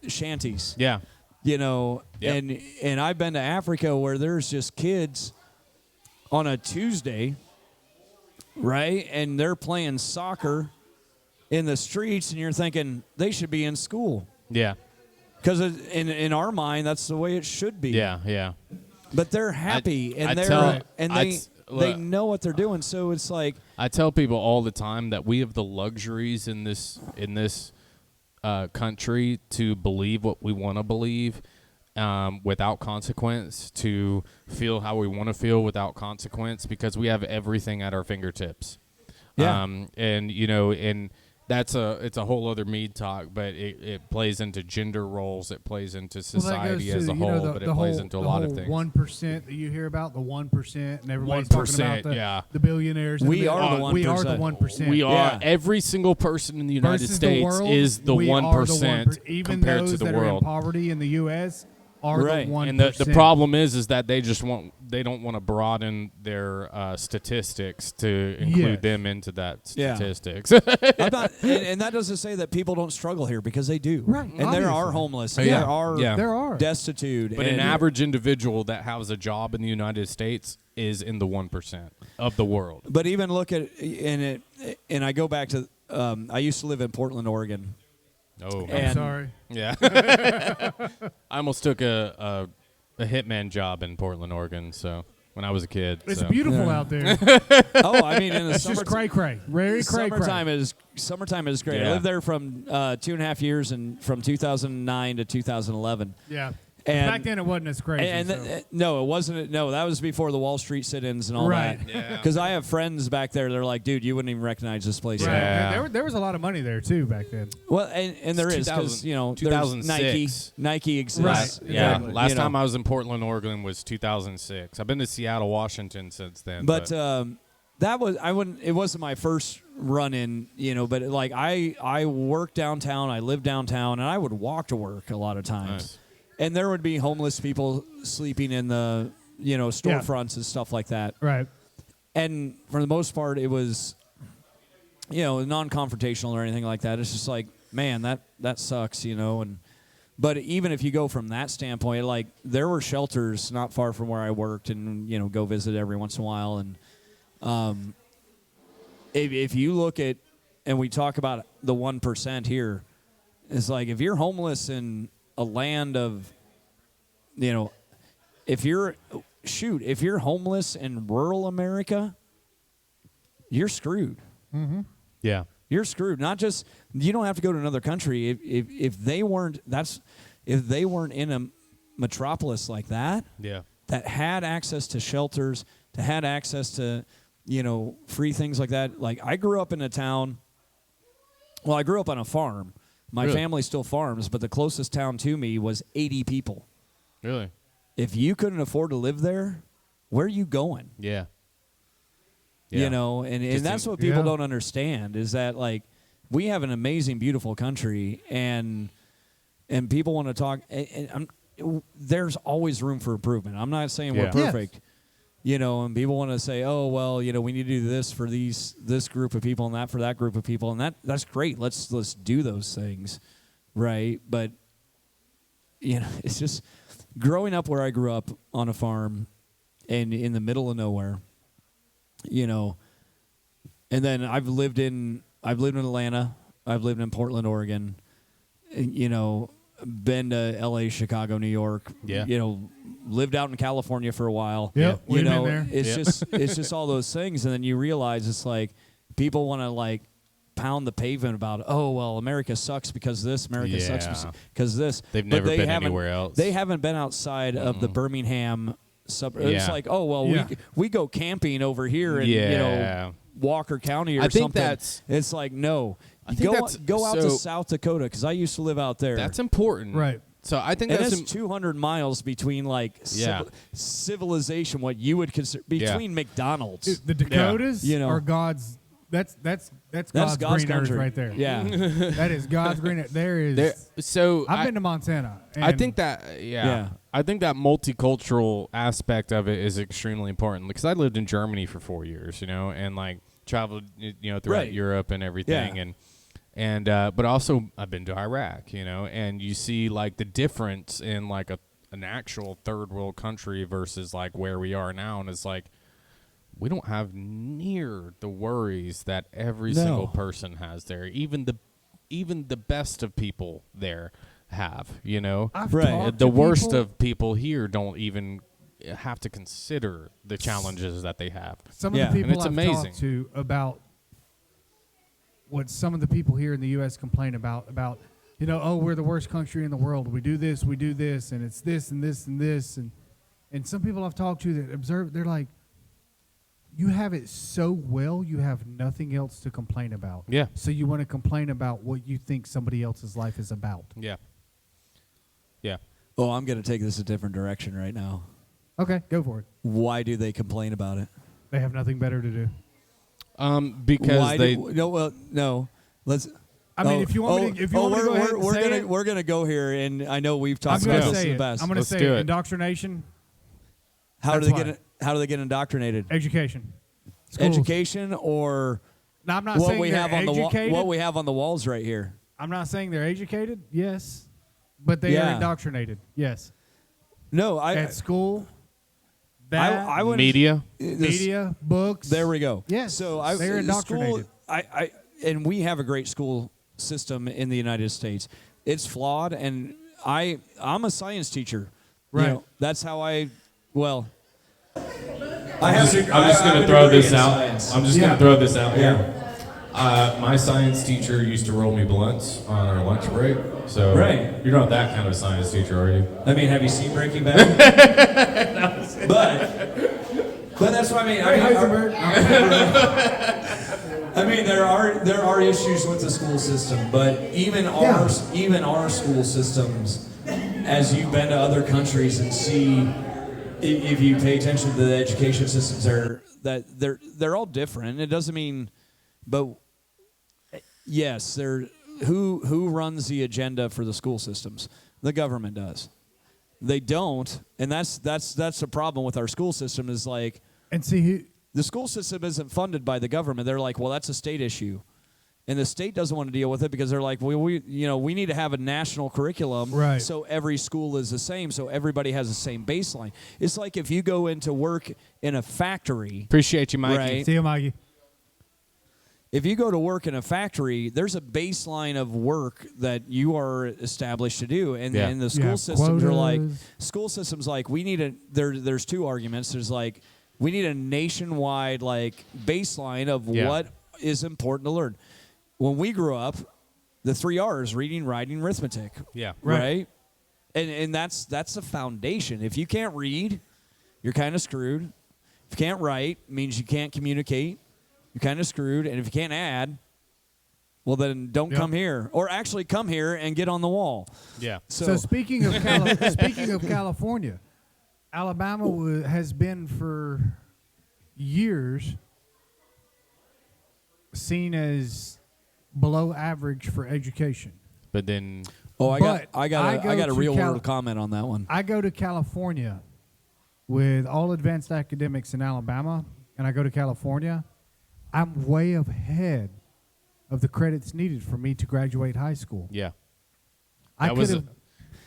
shanties. Yeah. Yep. And I've been to Africa where there's just kids on a Tuesday, right? And they're playing soccer in the streets, and you're thinking they should be in school. Yeah. Because in our mind, that's the way it should be. Yeah, yeah. But they're happy, they know what they're doing. So it's like, I tell people all the time that we have the luxuries in this country to believe what we want to believe without consequence, to feel how we want to feel without consequence, because we have everything at our fingertips. Yeah. And it's a whole other Mead Talk, but it plays into gender roles, it plays into society as a whole, but it plays into a lot of things. 1% that you hear about, the 1%, and everybody's talking about the billionaires. We are the 1%. We are the 1%. We are. Every single person in the United States is the 1% compared to the that world. Are in poverty in the U.S. are the 1%. And the problem is that they don't want to broaden their statistics to include them into that statistics. and that doesn't say that people don't struggle here, because they do. Right. And there are homeless. And there are destitute. But an average individual that has a job in the United States is in the 1% of the world. But even look at and I go back to I used to live in Portland, Oregon. Oh, I'm sorry. Yeah. I almost took a hitman job in Portland, Oregon, so when I was a kid. It's beautiful out there. Oh, I mean, in the it's just cray-cray. Very cray-cray. Summertime is great. Yeah. I lived there from 2.5 years, and from 2009 to 2011. Yeah. And back then it wasn't as crazy. No, it wasn't. No, that was before the Wall Street sit-ins and all right. that. Yeah. Because I have friends back there. They're like, dude, you wouldn't even recognize this place. Right. Yeah. There was a lot of money there too back then. Well, and there is, because 2006. Nike exists. Right. Yeah. And, Last time I was in Portland, Oregon was 2006. I've been to Seattle, Washington since then. But that was it wasn't my first run in, but like I worked downtown, I lived downtown, and I would walk to work a lot of times. Nice. And there would be homeless people sleeping in the, storefronts and stuff like that. Right. And for the most part, it was, non-confrontational or anything like that. It's just like, man, that sucks, But even if you go from that standpoint, like, there were shelters not far from where I worked, and go visit every once in a while. And if you look at, and we talk about the 1% here, it's like, if you're homeless in a land of, if you're homeless in rural America, you're screwed. Mm-hmm. Yeah. You're screwed. Not just, you don't have to go to another country. If they weren't in a metropolis like that, that had access to shelters, that had access to, free things like that. Like, I grew up in a town. Well, I grew up on a farm. My family still farms, but the closest town to me was 80 people. Really? If you couldn't afford to live there, where are you going? Yeah. You know, and that's what people don't understand is that, like, we have an amazing, beautiful country, and people want to talk. And there's always room for improvement. I'm not saying we're perfect, you know, and people want to say, oh, well, you know, we need to do this for this group of people and that for that group of people, and that's great. Let's do those things, right? But, you know, it's just growing up where I grew up on a farm and in the middle of nowhere, you know, and then I've lived in Atlanta, I've lived in Portland, Oregon, you know, been to L.A., Chicago, New York, you know, lived out in California for a while. Yeah, you know, been there. it's just all those things, and then you realize it's like people want to like pound the pavement about, oh, well, America sucks because this, America sucks because this. They've never been anywhere else. They haven't been outside of the Birmingham suburb. It's like, oh, well, we go camping over here in, you know, Walker County or something. I think that's... It's like, no. Go out to South Dakota, because I used to live out there. That's important. Right. So I think that's 200 miles between, like, civilization, what you would consider, between McDonald's. The Dakotas are God's... That's God's green country earth right there. Yeah. That is God's green earth. There is... I've been to Montana. I think that, I think that multicultural aspect of it is extremely important, because I lived in Germany for 4 years, you know, and, like, traveled, you know, throughout Europe and everything, and but also I've been to Iraq, you know, and you see, like, the difference in, like, an actual third world country versus, like, where we are now, and it's like, we don't have near the worries that every single person has there. Even the best of people there have, you know. The worst of people here don't even have to consider the challenges that they have. Some of the people I've talked to about what some of the people here in the U.S. complain about, you know, oh, we're the worst country in the world. We do this, and it's this and this and this. And some people I've talked to that observe, they're like, you have it so well, you have nothing else to complain about. Yeah. So you want to complain about what you think somebody else's life is about. Yeah. Yeah. Oh, I'm going to take this a different direction right now. Okay, go for it. Why do they complain about it? They have nothing better to do. Because no. Let's. I mean, if you want me to go ahead and say it, we're gonna go here, and I know we've talked about this in the past. I'm going to say it. Indoctrination. How do they get indoctrinated? Education. Schools. Education, or now, I'm not saying we have educated. What we have on the walls right here. I'm not saying they're educated. Yes, but they are indoctrinated. Yes. No, at school. I would media, books. There we go. Yes. So they're indoctrinated. And we have a great school system in the United States. It's flawed, and I'm a science teacher. Right. You know, that's how I'm just going to throw this out. I'm just going to throw this out here. My science teacher used to roll me blunts on our lunch break. So you're not that kind of science teacher, are you? I mean, have you seen Breaking Bad? but that's what I mean. I mean, there are issues with the school system, but even our school systems, as you've been to other countries and see, if you pay attention to the education systems, they're all different. It doesn't mean, but yes, who runs the agenda for the school systems? The government does. They don't, and that's the problem with our school system is like. And see, the school system isn't funded by the government. They're like, well, that's a state issue, and the state doesn't want to deal with it because they're like, well, we need to have a national curriculum, right? So every school is the same, so everybody has the same baseline. It's like if you go into work in a factory. Appreciate you, Mikey. Right? See you, Mikey. If you go to work in a factory, there's a baseline of work that you are established to do, and the school systems are like, there's two arguments. There's like, we need a nationwide like baseline of what is important to learn. When we grew up, the 3 R's: reading, writing, arithmetic. Yeah, right. And that's the foundation. If you can't read, you're kind of screwed. If you can't write, it means you can't communicate. You're kind of screwed. And if you can't add, well, then don't come here, or actually come here and get on the wall. Yeah. So speaking of California, Alabama has been for years seen as below average for education. But then, I got a real world comment on that one. I go to California with all advanced academics in Alabama, and I go to California. I'm way ahead of the credits needed for me to graduate high school. yeah. I That was could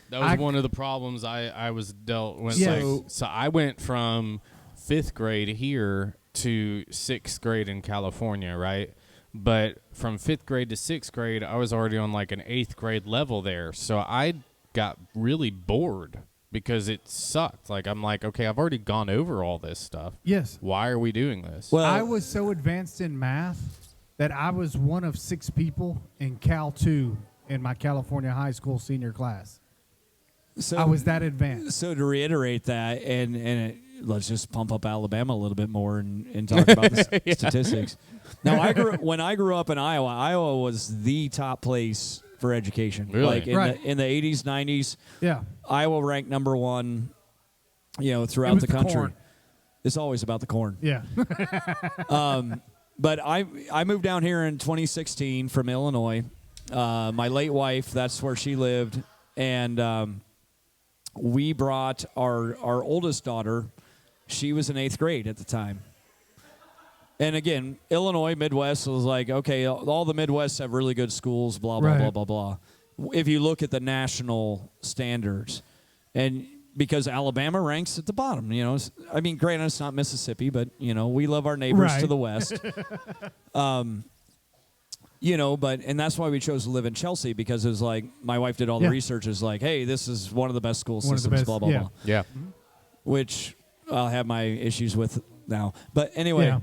that was one of the problems I was dealt with. Yes. So I went from 5th grade here to 6th grade in California, right? But from 5th grade to 6th grade, I was already on like an 8th grade level there. So I got really bored because it sucked. Like, I'm like, okay, I've already gone over all this stuff. Yes. Why are we doing this? Well, I was so advanced in math that I was one of 6 people in Cal 2 in my California high school senior class. So I was that advanced. So to reiterate that, let's just pump up Alabama a little bit more and talk about the statistics. Now, when I grew up in Iowa was the top place for education. Really? Like in the 80s, 90s. Yeah. Iowa ranked number 1, throughout was the the country. corn. It's always about the corn. Yeah. But I moved down here in 2016 from Illinois. My late wife, that's where she lived, and we brought our oldest daughter. She was in 8th grade at the time. And again, Illinois, Midwest was like, okay, all the Midwest have really good schools, blah, blah, Right. blah, blah, blah. If you look at the national standards. And because Alabama ranks at the bottom, granted, it's not Mississippi, but, we love our neighbors Right. to the west. And that's why we chose to live in Chelsea, because it was like, my wife did all the Yeah. research. Is like, hey, this is one of the best school One of the systems, best, blah, blah, yeah. blah. yeah. Which I'll have my issues with now. But anyway,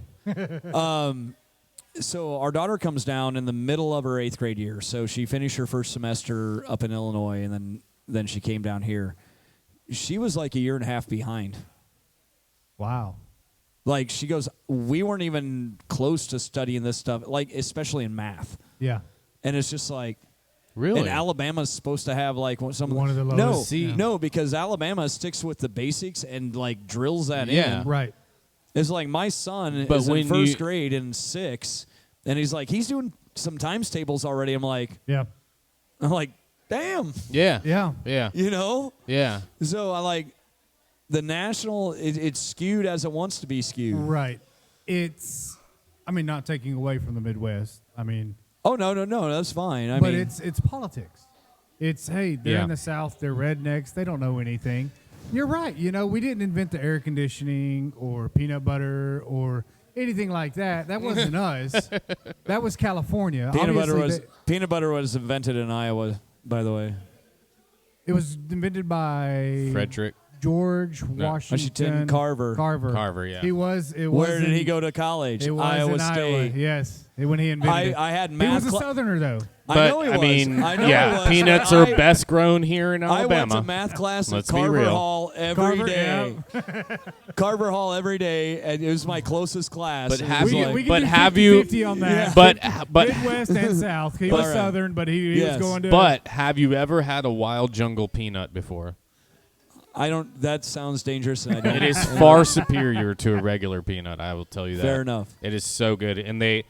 so our daughter comes down in the middle of her 8th grade year. So she finished her first semester up in Illinois, and then she came down here. She was like a year and a half behind. Wow. Like, she goes, we weren't even close to studying this stuff, like, especially in math. Yeah. And it's just like, Really? and Alabama's supposed to have like One of the No, lowest. no, because Alabama sticks with the basics and like drills that Yeah. in. Right. It's like my son But is in when first grade in 6, and he's doing some times tables already. I'm like, damn, Yeah. Yeah. Yeah. Yeah. So I like the national. It's skewed as it wants to be skewed. Right. It's, not taking away from the Midwest. Oh no, that's fine. I but mean, it's politics. It's, hey, they're Yeah. in the South, they're rednecks, they don't know anything. You're right. We didn't invent the air conditioning or peanut butter or anything like that. That wasn't us. That was California. peanut butter was invented in Iowa, by the way. It was invented by Frederick. George Washington Carver. Carver, yeah. He was. Where did he go to college? It was Iowa in State. Iowa. Yes, when he invented it. I had He math. was a Southerner, though. But I know he was. I know he was. peanuts are best grown here in I Alabama. went to math class at Let's be Carver real. Hall every Carver, day. Carver Hall every day, and it was my closest class. But It have was you- like- We can but do have you- 50-50 on that? But Midwest and South. He was But- Southern, but he Yes. was going to. But have you ever had a wild jungle peanut before? I don't. That sounds dangerous, and I don't. It is far superior to a regular peanut. I will tell you that. Fair enough. It is so good, and the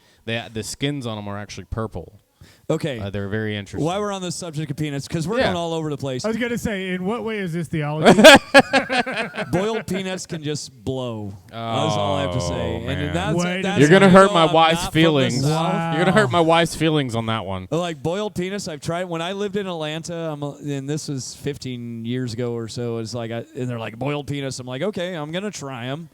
skins on them are actually purple. Okay. They're very interesting. While we're on the subject of peanuts, because we're Yeah. going all over the place. I was going to say, in what way is this theology? Boiled peanuts can just blow. That's all I have to say. Oh, man. And that's, Wait a that's You're gonna how I hurt know my I'm wife's not from the feelings. South. Wow. You're gonna hurt my wife's feelings on that one. Like boiled peanuts, I've tried. When I lived in Atlanta, and this was 15 years ago or so, it's like, and they're like boiled peanuts. I'm like, okay, I'm gonna try them.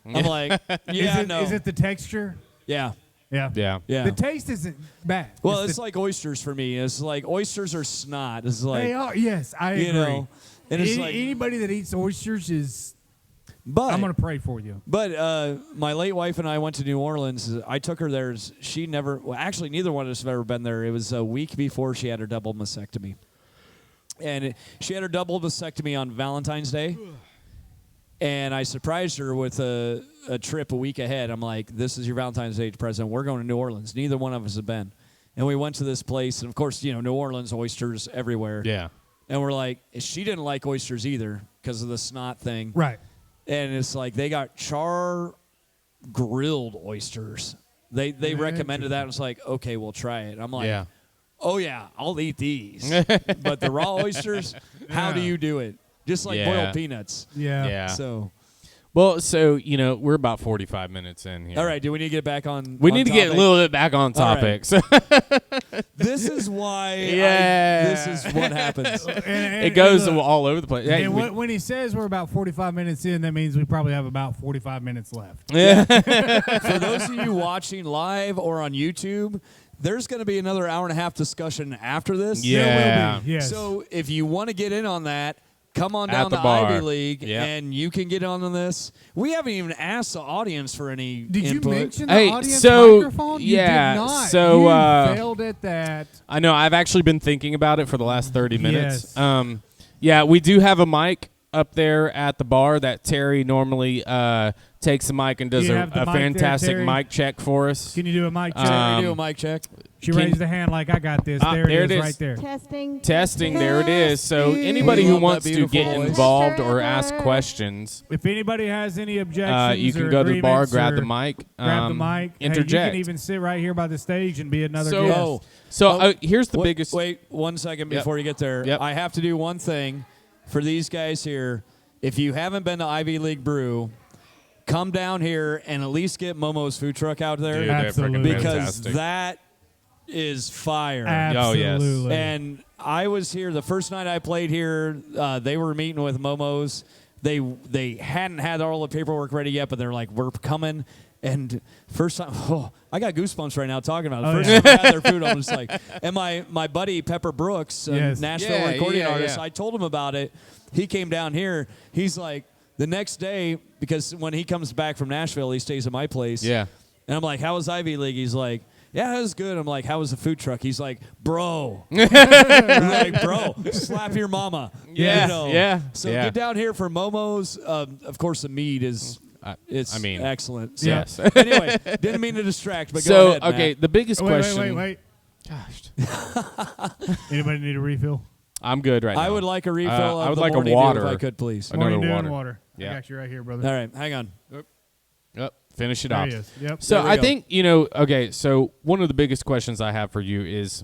I'm like, yeah, Is it the texture? yeah, Yeah. Yeah. yeah. The taste isn't bad. Well, it's the, like oysters for me. It's like oysters are snot. It's like, they are. Yes, I agree. you know, and it's like, Anybody that eats oysters is. but I'm going to pray for you. But my late wife and I went to New Orleans. I took her there. She never, well, actually, neither one of us have ever been there. It was a week before she had her double mastectomy. And she had her double mastectomy on Valentine's Day. And I surprised her with a trip a week ahead. I'm like, this is your Valentine's Day present. We're going to New Orleans. Neither one of us have been. And we went to this place. And, of course, you know, New Orleans, oysters everywhere. Yeah. And we're like, she didn't like oysters either because of the snot thing. Right. And it's like they got char grilled oysters. They recommended that. And it's like, okay, we'll try it. I'm like, Yeah. oh, yeah, I'll eat these. But the raw oysters, how do you do it? Just like boiled peanuts. Yeah. So. Well, so, we're about 45 minutes in here. All right, do we need to get back on We need to get a little bit back on topic. Right. This is why this is what happens. It goes all over the place. Hey, And when he says we're about 45 minutes in, that means we probably have about 45 minutes left. Yeah. For those of you watching live or on YouTube, there's going to be another hour and a half discussion after this. Yeah. There will be, yes. So if you want to get in on that, come on down At the to bar. Ivy League, Yep. and you can get on this. We haven't even asked the audience for any Did input. you mention the Hey, audience so, microphone? You yeah, did not. so, you failed at that. I know. I've actually been thinking about it for the last 30 minutes. Yes. Yeah, we do have a mic up there at the bar that Terry normally takes the mic and does You a have the mic there, fantastic Terry? mic check for us. Can you do a mic check? Can we do a mic check? She can- raised the hand like I got this. There there it it is, is. right there. Testing, there it is. So anybody We who love wants that to get beautiful voice. involved or ask questions, If anybody has any objections, you can or go to the bar, agreements grab or the mic, grab the mic. Hey, interject. you can even sit right here by the stage and be another So- guest. So here's the biggest. Wait 1 second Yep. before you get there. Yep. I have to do one thing for these guys here. If you haven't been to Ivy League Brew, come down here and at least get Momo's food truck out there. Dude, they're Absolutely. freaking because fantastic. that is fire. Oh, yes. Absolutely. And I was here the first night I played here. They were meeting with Momo's. They hadn't had all the paperwork ready yet, but they're like, "We're coming." And first time, I got goosebumps right now talking about it. First time I had their food, I was like, and my buddy Pepper Brooks, Yes. Nashville Yeah, recording yeah, artist, yeah. I told him about it. He came down here. He's like, the next day, because when he comes back from Nashville, he stays at my place. Yeah. And I'm like, how was Ivy League? He's like, yeah, it was good. I'm like, how was the food truck? He's like, bro. I'm like, bro, slap your mama. Yeah, You know? yeah, So yeah. get down here for Momo's. Of course, the mead is it's I mean, excellent. So, yes. anyway, didn't mean to distract, but go So ahead, okay, Matt. the biggest wait, question. wait. Gosh, Anybody need a refill? I'm good right now. I would like a refill I of would the like a morning water. dew if I could, please. Another Morning dew and water. water. Yeah. I got you right here, brother. All right, hang on. Yep, finish it There off. he is. Yep. So There we I go. think okay. So one of the biggest questions I have for you is,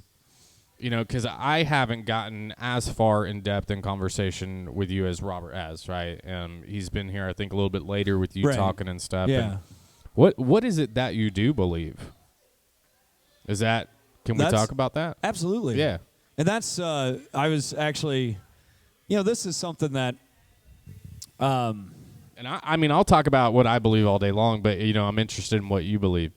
because I haven't gotten as far in depth in conversation with you as Robert has, right? He's been here, I think, a little bit later with you Right. talking and stuff. Yeah. And what is it that you do believe? Is that can we That's- talk about that? Absolutely. Yeah. And that's I was actually, this is something that. And I mean, I'll talk about what I believe all day long, but I'm interested in what you believe.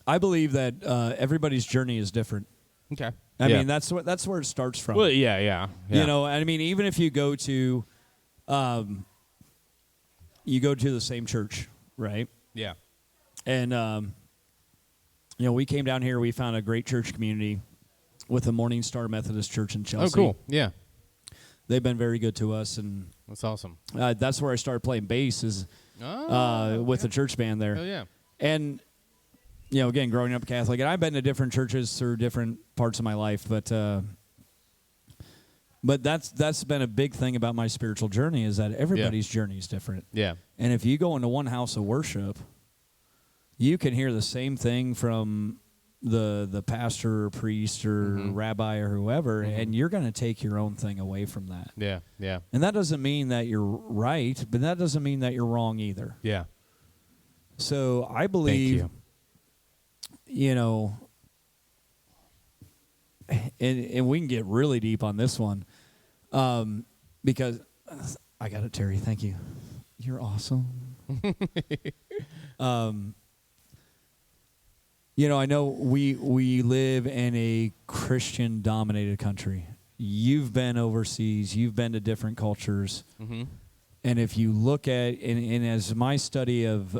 I believe that everybody's journey is different. Okay. I mean, that's where it starts from. Well, yeah. I mean, even if you go to the same church, right? Yeah. And we came down here. We found a great church community with the Morning Star Methodist Church in Chelsea. Oh, cool. Yeah. They've been very good to us, and That's awesome. that's where I started playing bass is with the church band there. Oh, yeah. And again, growing up Catholic, and I've been to different churches through different parts of my life, but that's been a big thing about my spiritual journey is that everybody's journey is different. Yeah. And if you go into one house of worship, you can hear the same thing from the pastor or priest or rabbi or whoever, and you're going to take your own thing away from that. Yeah. Yeah. And that doesn't mean that you're right, but that doesn't mean that you're wrong either. Yeah. So I believe, Thank you. And we can get really deep on this one, because I got it, Terry. Thank you. You're awesome. I know we live in a Christian-dominated country. You've been overseas. You've been to different cultures. Mm-hmm. And if you look at, and as my study of,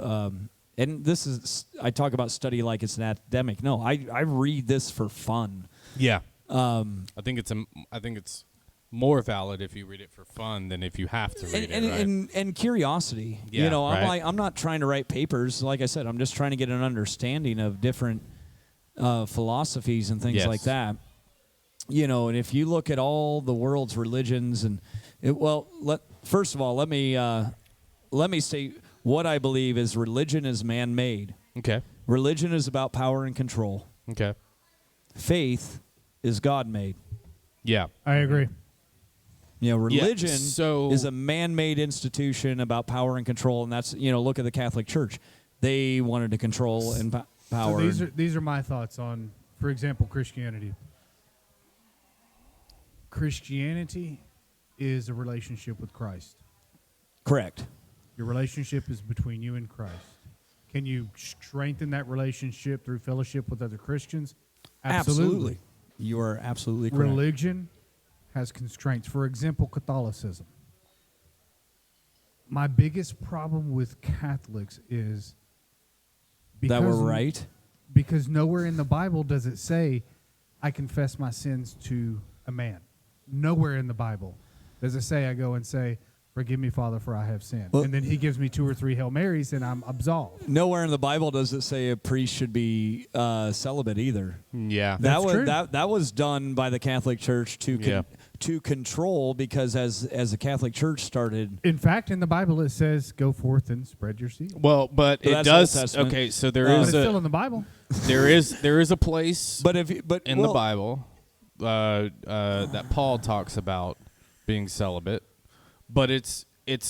and this is, I talk about study like it's an academic. No, I read this for fun. Yeah. I think it's more valid if you read it for fun than if you have to read it, right? And curiosity. Yeah, right. I'm not trying to write papers. Like I said, I'm just trying to get an understanding of different philosophies and things like that. And if you look at all the world's religions, first of all, let me say what I believe is religion is man-made. Okay. Religion is about power and control. Okay. Faith is God-made. Yeah. I agree. Religion so is a man-made institution about power and control, and that's, look at the Catholic Church. They wanted to control and power. So these are my thoughts on, for example, Christianity. Christianity is a relationship with Christ. Correct. Your relationship is between you and Christ. Can you strengthen that relationship through fellowship with other Christians? Absolutely. You are absolutely correct. Religion has constraints. For example, Catholicism. My biggest problem with Catholics is that we're right. Because nowhere in the Bible does it say, I confess my sins to a man. Nowhere in the Bible does it say, I go and say, forgive me, Father, for I have sinned. Well, and then he gives me 2 or 3 Hail Marys, and I'm absolved. Nowhere in the Bible does it say a priest should be celibate either. Yeah. That's true. That was done by the Catholic Church to control, because as the Catholic Church started. In fact, in the Bible it says, go forth and spread your seed. Well, but So it that's does. Old Testament. Okay, so there But is it's still in the Bible. there is a place in the Bible that Paul talks about being celibate, but it's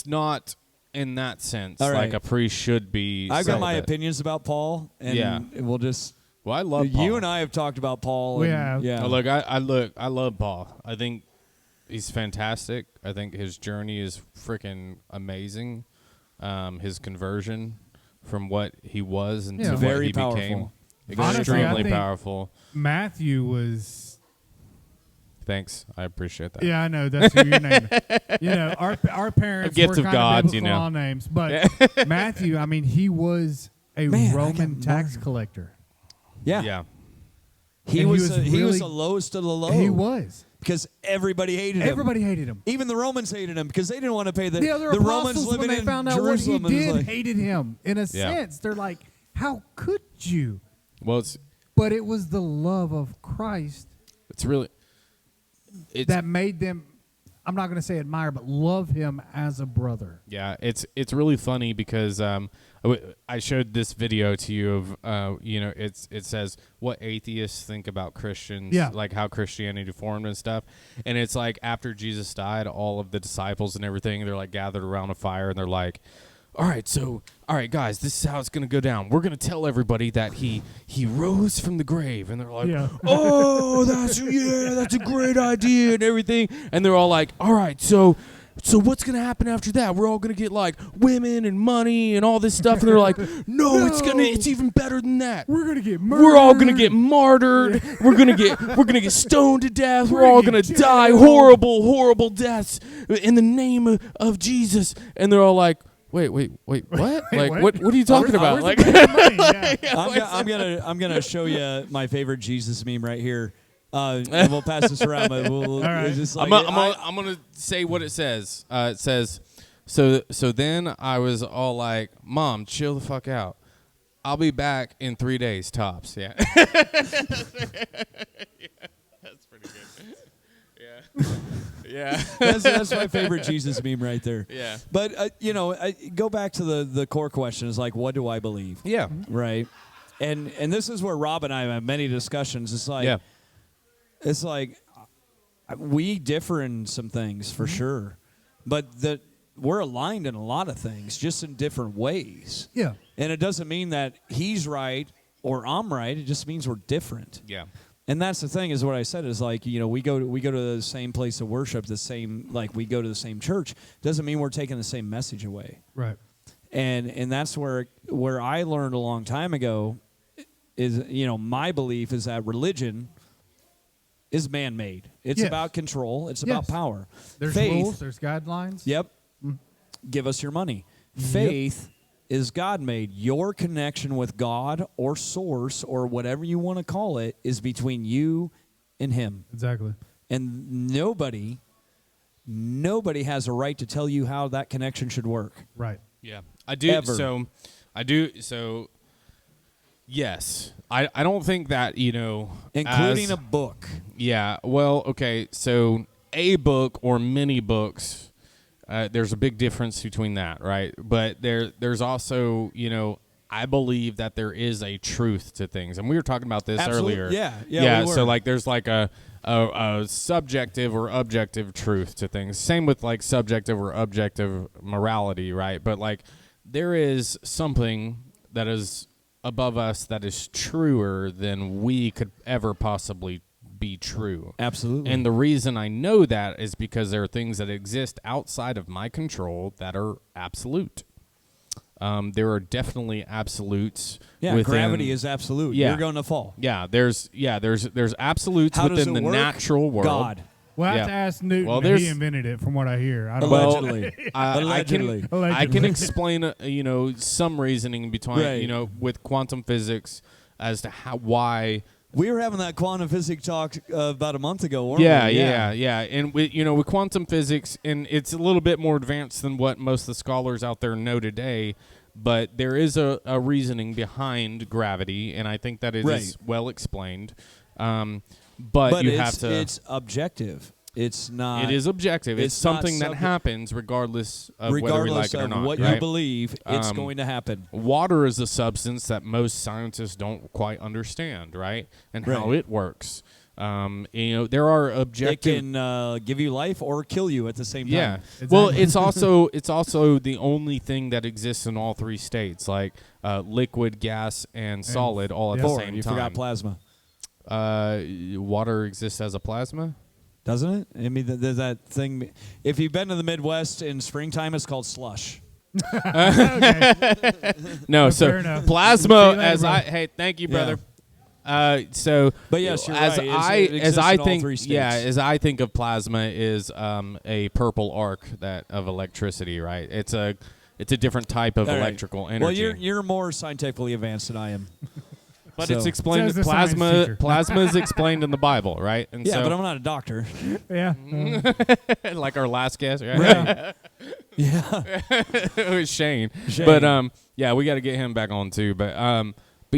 not in that sense like a priest should be I've got my celibate. opinions about Paul, and we'll just. Well, I love Paul. You and I have talked about Paul. We and, have. Yeah. Oh, I love Paul. I think he's fantastic. I think his journey is freaking amazing. His conversion from what he was into what Very he powerful. became. Honestly, Extremely I think powerful. Matthew was... Thanks. I appreciate that. Yeah, I know. That's who your name is. Our parents A gift were of kind God, of biblical all names. But Matthew, he was a Roman tax collector. Yeah. And He was the lowest of the low. He was. Because everybody hated him. Everybody hated him. Even the Romans hated him because they didn't want to pay The other Romans apostles, living when they in found out Jerusalem. what he did, like, hated him. In a sense, they're like, how could you? Well, But it was the love of Christ that made them, I'm not going to say admire, but love him as a brother. Yeah, it's really funny because I showed this video to you of it says what atheists think about Christians, like how Christianity formed and stuff, and it's like after Jesus died, all of the disciples and everything, they're like gathered around a fire and they're like, all right, guys, this is how it's going to go down. We're going to tell everybody that he rose from the grave. And they're like, oh, that's a great idea and everything. And they're all like, all right, so what's going to happen after that? We're all going to get like women and money and all this stuff. And they're like, no, it's even better than that. We're going to get murdered. We're all going to get martyred. We're going to get stoned to death. We're all going to die horrible deaths in the name of Jesus. And they're all like, Wait, what? What are you talking about? Like, I'm gonna show you my favorite Jesus meme right here. And we'll pass this around. But I'm gonna say what it says. It says, so then I was all like, Mom, chill the fuck out. I'll be back in 3 days tops. Yeah. That's pretty good. Yeah. Yeah, that's my favorite Jesus meme right there. Yeah, but I go back to the core question is like, what do I believe? Yeah, right. And this is where Rob and I have many discussions. It's like we differ in some things for sure, but we're aligned in a lot of things, just in different ways. Yeah, and it doesn't mean that he's right or I'm right. It just means we're different. Yeah. And that's the thing is what I said is like, we go to the same place of worship, we go to the same church. Doesn't mean we're taking the same message away. Right. And that's where I learned a long time ago is, my belief is that religion is man-made. It's about control. It's about power. There's Faith, rules. There's guidelines. Yep. Give us your money. Faith is God-made. Your connection with God or source or whatever you want to call it is between you and him. Exactly. And nobody has a right to tell you how that connection should work. Right. Yeah. I do. Ever. So yes. I don't think that, including a book. Yeah. Well, okay. So a book or many books, there's a big difference between that, right? But there's also, I believe that there is a truth to things, and we were talking about this earlier. Yeah. So like, there's like a subjective or objective truth to things. Same with like subjective or objective morality, right? But like, there is something that is above us that is truer than we could ever possibly be true. Absolutely. And the reason I know that is because there are things that exist outside of my control that are absolute. There are definitely absolutes. Yeah, within, gravity is absolute. Yeah. You're going to fall. There's absolutes How does within it the work? natural world. God. Well, I have Yeah. to ask Newton. Well, He there's- invented it, from what I hear. I don't Allegedly. I can Allegedly. explain some reasoning between Right. with quantum physics as to why. We were having that quantum physics talk about a month ago, weren't Yeah, we? yeah. And with quantum physics, and it's a little bit more advanced than what most of the scholars out there know today, but there is a reasoning behind gravity, and I think that it is well explained. But you have to. It's objective. It's not. It is objective. It's it's not something that happens regardless of whether we regardless like it or of not. what right? you believe, it's going to happen. Water is a substance that most scientists don't quite understand, right? And how Right. it works. There are It objective. can give you life or kill you at the same time. Yeah. Exactly. Well, it's also the only thing that exists in all three states, like liquid, gas, and solid, all at the Four. same You time. forgot plasma, Water exists as a plasma. doesn't it? I mean, there's that thing. If you've been to the Midwest in springtime, it's called slush. No, Fair so enough. plasma. See you later, brother. Hey, thank you, Yeah. brother. But yes, you're as right. I It as exists I in all think three states. as I think of plasma is a purple arc of electricity, right? It's a different type of All right. electrical energy. Well, you're more scientifically advanced than I am. but so- it's explained. Says the science teacher. Plasma is explained in the Bible, right? And Yeah, so, but I'm not a doctor. Yeah. like our last guest, right? Yeah. It was Shane. Shane. But we got to get him back on too. But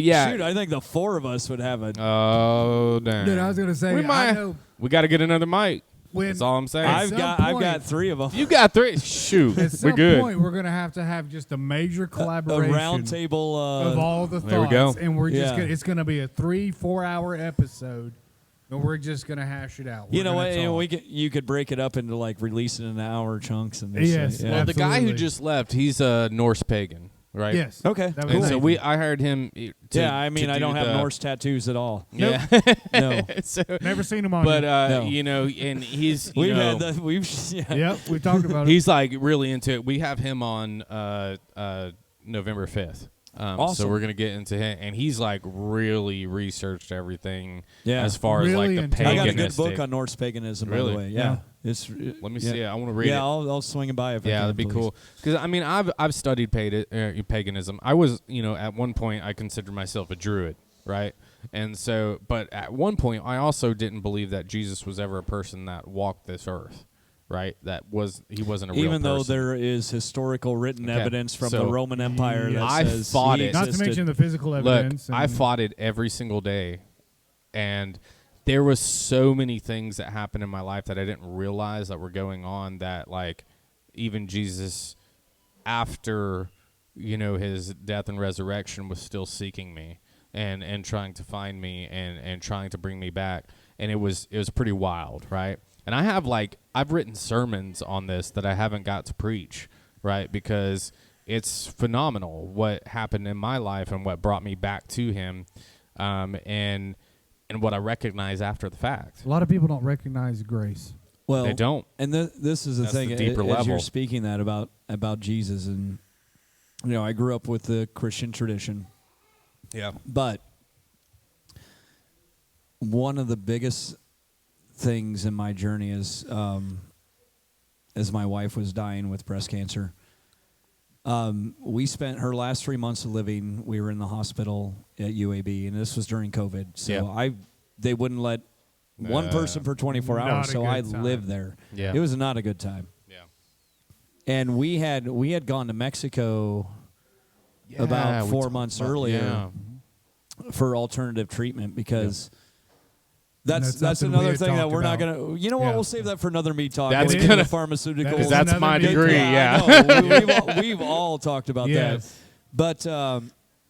yeah. Shoot, I think the four of us would have a. Oh damn! Dude, I was gonna say, We I might- know We got to get another mic. when That's all I'm saying. At I've some got point- three of them. You got three. Shoot, at some we're good. point we're gonna have just a major A collaboration round table. of all the thoughts, There we go. and we're just Yeah. gonna, it's gonna be a 3-4 hour episode, and we're just gonna hash it out. You We're know what? gonna talk. You could break it up into like releasing in hour chunks and this. Yes. Yeah. Well, the guy who Absolutely. just left, he's a Norse pagan, right? Yes. Okay. That was And so nice. I hired him. To, Yeah, I mean, to I do don't have the- Norse tattoos at all. Yeah. No. So, Never seen him on. but you. No. and he's We've had the yeah. Yep, we talked about it. he's like really into it. We have him on November 5th. So Awesome. we're gonna get into him, and he's like really researched everything Yeah. as far as Really like the into it. I got a paganistic. good book on Norse paganism, by Really? the way. Yeah. Yeah. It's. Let me yeah. see it. I want to read it. Yeah, I'll swing it by if I Yeah, can, that'd be please. cool. Because I mean, I've studied paganism. I was, at one point, I considered myself a druid, right? And so, but at one point, I also didn't believe that Jesus was ever a person that walked this earth, right? He wasn't a real Even though person. there is historical written Okay, evidence from so the Roman Empire that I says fought he it. Not to existed. mention the physical Look, evidence. I and- fought it every single day, and there was so many things that happened in my life that I didn't realize that were going on. That like, even Jesus, after his death and resurrection, was still seeking me and trying to find me and trying to bring me back. And it was pretty wild, right? And I've written sermons on this that I haven't got to preach, right? Because it's phenomenal what happened in my life and what brought me back to him, and what I recognize after the fact. A lot of people don't recognize grace. Well, They don't. And this is the That's thing. the deeper as level. you're speaking that about Jesus, and I grew up with the Christian tradition. Yeah. But one of the biggest things in my journey is, as my wife was dying with breast cancer, we spent her last 3 months of living. We were in the hospital at UAB, and this was during COVID. So Yeah. they wouldn't let one person for 24 Not hours. a So good I time. lived there. Yeah. It was not a good time. Yeah. And we had gone to Mexico about 4 months earlier Yeah. for alternative treatment because That's that's something we another had thing that talked we're not about. going to. You know what? Yeah. We'll save that for another Mead Talk. That's We'll get gonna- into pharmaceuticals. Because that's another my big degree. I Yeah. know. We've all talked about Yes. that. But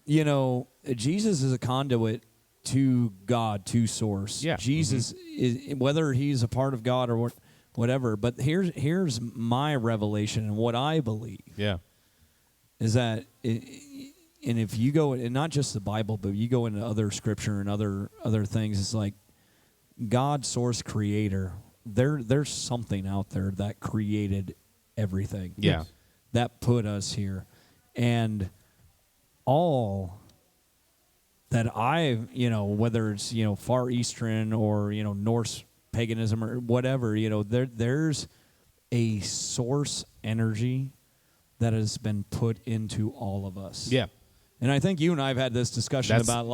Jesus is a conduit to God, to Source. Yeah. Jesus is, whether he's a part of God or whatever. But here's my revelation and what I believe. Yeah. Is that, and if you go, and not just the Bible, but you go into other scripture and other things, it's like God, Source, Creator. There's something out there that created everything. Yeah. That put us here, and all that whether it's Far Eastern or Norse paganism or whatever, there's a source energy that has been put into all of us. Yeah. And I think you and I have had this discussion about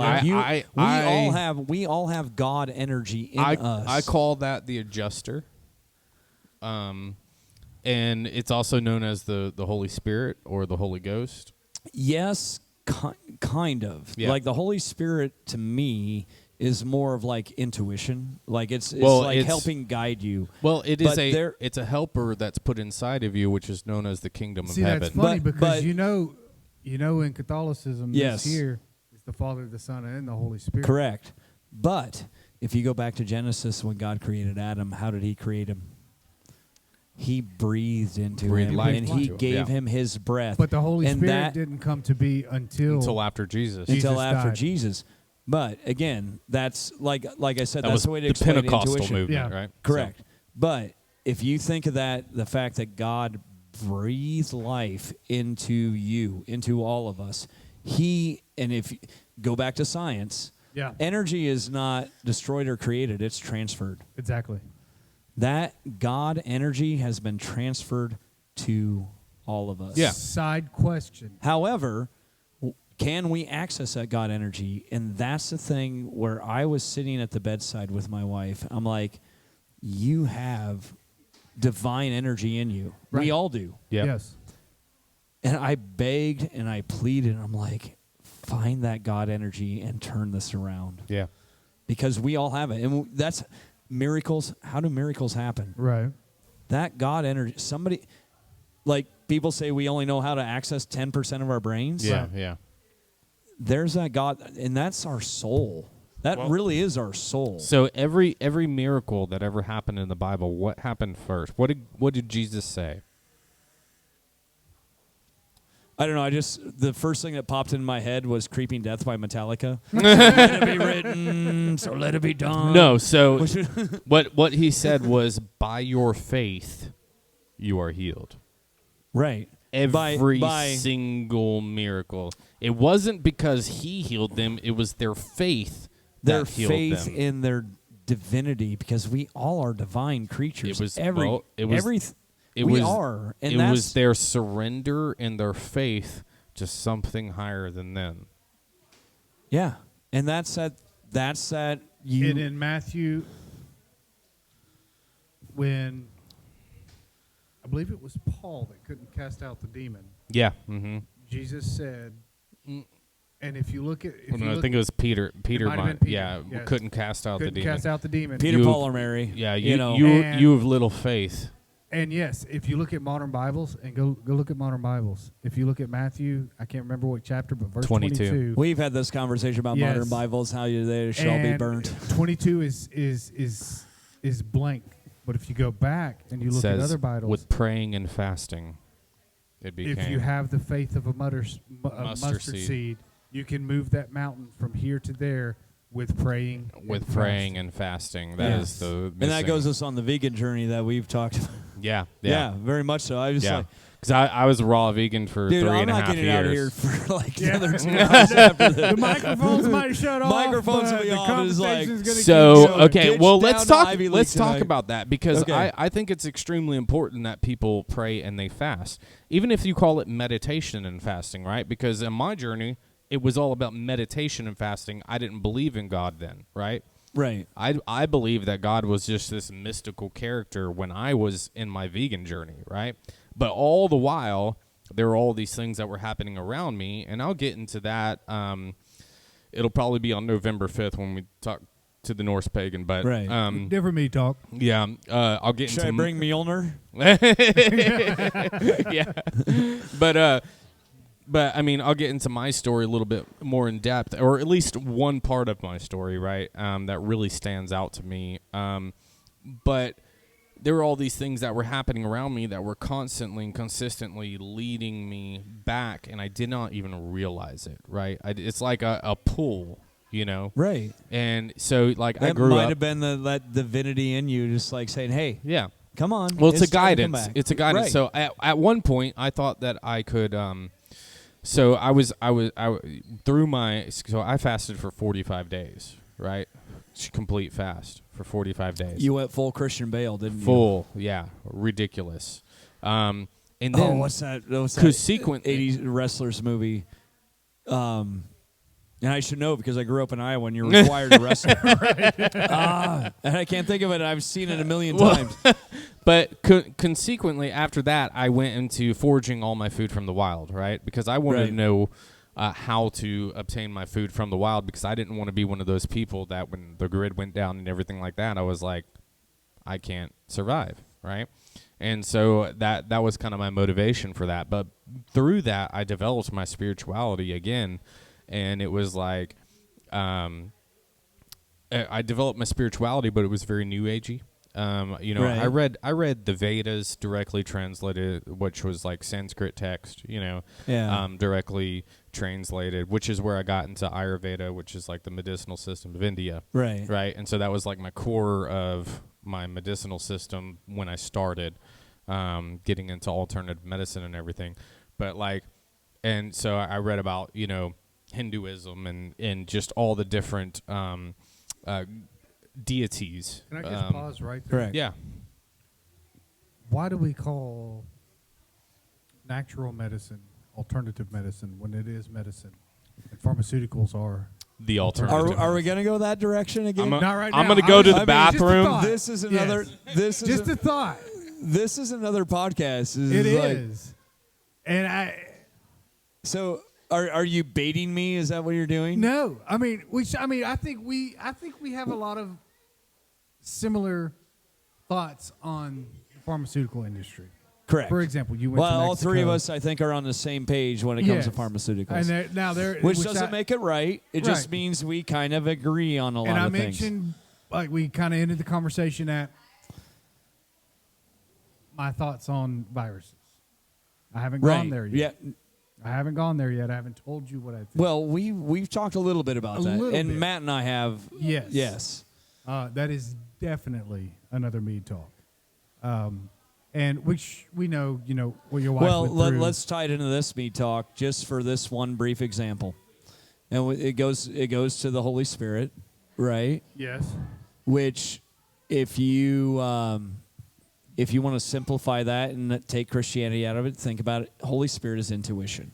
we all have God energy in us. I call that the adjuster. And it's also known as the Holy Spirit or the Holy Ghost. Yes, kind of. Yeah. Like the Holy Spirit to me is more of like intuition. Like it's helping guide you. Well, it's a helper that's put inside of you, which is known as the kingdom of heaven. That's funny because in Catholicism, yes, this here is the Father, the Son, and the Holy Spirit. Correct. But if you go back to Genesis, when God created Adam, how did he create him? He breathed into him, and he gave him his breath. But the Holy Spirit didn't come to be until after Jesus. Until after died. Jesus. But again, that's like I said, that's was the way to the explain Pentecostal intuition. movement, right? Correct. So. But if you think of that, the fact that God breathed life into you, into all of us, and if you go back to science, energy is not destroyed or created, it's transferred. Exactly. That God energy has been transferred to all of us. Yeah. Side question. However, can we access that God energy? And that's the thing where I was sitting at the bedside with my wife. I'm like, you have divine energy in you. Right. We all do. Yep. Yes. And I begged and I pleaded. I'm like, find that God energy and turn this around. Yeah. Because we all have it. And that's miracles. How do miracles happen? Right. That God energy. Somebody, like people say we only know how to access 10% of our brains. Yeah, yeah. There's that God, and that's our soul. That really is our soul. So every miracle that ever happened in the Bible, what happened first? What did Jesus say? I don't know. The first thing that popped in my head was "Creeping Death" by Metallica. So let it be written, so let it be done. No. So what he said was, "By your faith, you are healed." Right. Every single miracle. It wasn't because he healed them; it was their faith. Their faith faith them. in their divinity, because we all are divine creatures. It was their surrender and their faith to something higher than them. Yeah, and that's that. And in Matthew, when I believe it was Paul that couldn't cast out the demon. Yeah. Mm-hmm. Jesus said. And if you look at, I think it was Peter. Peter, yes. couldn't cast out the demon. Couldn't cast out the demon. Peter, Paul, or Mary. Yeah, you have little faith. And yes, if you look at modern Bibles, and go look at modern Bibles. If you look at Matthew, I can't remember what chapter, but verse 22. We've had this conversation about modern Bibles, how they shall be burnt. 22 is blank. But if you go back and you look at other Bibles, with praying and fasting, it became. If you have the faith of a mustard seed, you can move that mountain from here to there with praying. And fasting. That is the missing. And that goes us on the vegan journey that we've talked about. Yeah, very much so. I was just like, because I was a raw vegan for 3.5 years. I'm not getting out of here for like another 2 hours after this. The microphones might shut off. Microphones will be off. It's like, okay. Well, let's talk about that, because I think it's extremely important that people pray and they fast, even if you call it meditation and fasting, right? Because in my journey, it was all about meditation and fasting. I didn't believe in God then, right? Right. I believe that God was just this mystical character when I was in my vegan journey, right? But all the while, there were all these things that were happening around me, and I'll get into that. It'll probably be on November 5th when we talk to the Norse pagan, but different Mead Talk. Yeah, I'll get into. Should I bring Mjolnir? Yeah, but But I mean, I'll get into my story a little bit more in depth, or at least one part of my story, right? That really stands out to me. But there were all these things that were happening around me that were constantly and consistently leading me back, and I did not even realize it, right? It's like a pull, you know? Right. And so, like, that I grew up. might have been that divinity in you, just like saying, hey, yeah. come on. Well, it's a time to come guidance. back. It's a guidance. Right. So at one point, I thought that I could. So I fasted for 45 days, right? Complete fast for 45 days. You went full Christian Bale, didn't you? Full, yeah, ridiculous. And then what's that? What's that? 80s wrestlers movie. And I should know because I grew up in Iowa and you're required to wrestle. And I can't think of it. I've seen it a million times. But consequently, after that, I went into foraging all my food from the wild, right? Because I wanted to know how to obtain my food from the wild, because I didn't want to be one of those people that when the grid went down and everything like that, I was like, I can't survive, right? And so that was kind of my motivation for that. But through that, I developed my spirituality again. And it was like, I developed my spirituality, but it was very New Agey. I read the Vedas directly translated, which was like Sanskrit text, directly translated, which is where I got into Ayurveda, which is like the medicinal system of India. Right. Right. And so that was like my core of my medicinal system when I started getting into alternative medicine and everything. But like, and so I read about, Hinduism and just all the different deities. Can I just pause right there? Correct. Yeah. Why do we call natural medicine alternative medicine when it is medicine? And pharmaceuticals are the alternative. Are we going to go that direction again? Not right now. I'm going to go to the just a bathroom. thought. This is another. Yes. This is just a thought. This is another podcast. It is, and So. Are you baiting me? Is that what you're doing? No, I mean I think we have a lot of similar thoughts on the pharmaceutical industry. Correct. For example, you went to Mexico. All three of us, I think, are on the same page when it comes to pharmaceuticals. And which doesn't make it right. It just means we kind of agree on a lot of things. And I mentioned, like, we kind of ended the conversation at my thoughts on viruses. I haven't gone there yet. Yeah. I haven't gone there yet. I haven't told you what I think. Well, we've talked a little bit about that, and Matt and I have. Yes. Yes. That is definitely another Mead Talk, and which we know, what your wife went through. Let's tie it into this Mead Talk just for this one brief example, and it goes to the Holy Spirit, right? Yes. Which, if you want to simplify that and take Christianity out of it, think about it. Holy Spirit is intuition,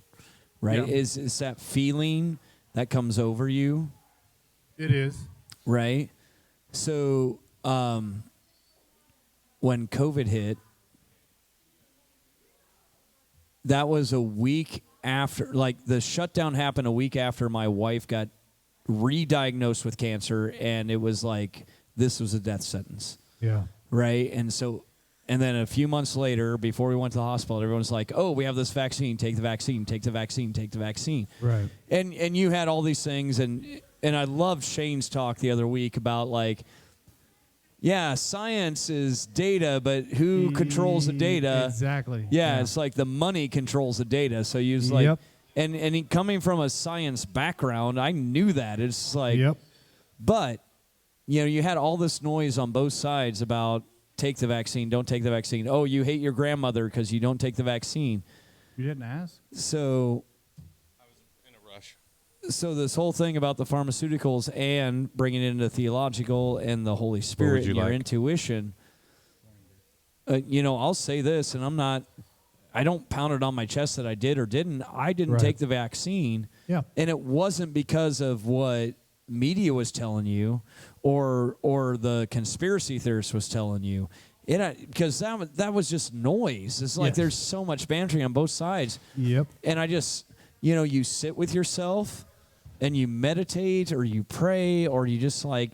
right? Yeah. Is that feeling that comes over you? It is. Right? So when COVID hit, that was a week after, like the shutdown happened a week after my wife got re-diagnosed with cancer, and it was like this was a death sentence. Yeah. Right? And then a few months later, before we went to the hospital, everyone's like, oh, we have this vaccine. Take the vaccine. Take the vaccine. Take the vaccine. Right. And you had all these things. And I loved Shane's talk the other week about, like, yeah, science is data, but who controls the data? Exactly. Yeah, it's like the money controls the data. So you was like, Yep. and coming from a science background, I knew that. It's like, Yep. But, you had all this noise on both sides about, take the vaccine, don't take the vaccine. Oh, you hate your grandmother because you don't take the vaccine. You didn't ask? So I was in a rush. So this whole thing about the pharmaceuticals and bringing it into theological and the Holy Spirit and your intuition, I'll say this, and I don't pound it on my chest that I did or didn't. I didn't take the vaccine. Yeah. And it wasn't because of what media was telling you or the conspiracy theorist was telling you. Because that was just noise. It's like there's so much bantering on both sides. Yep. And I just, you sit with yourself and you meditate or you pray or you just like,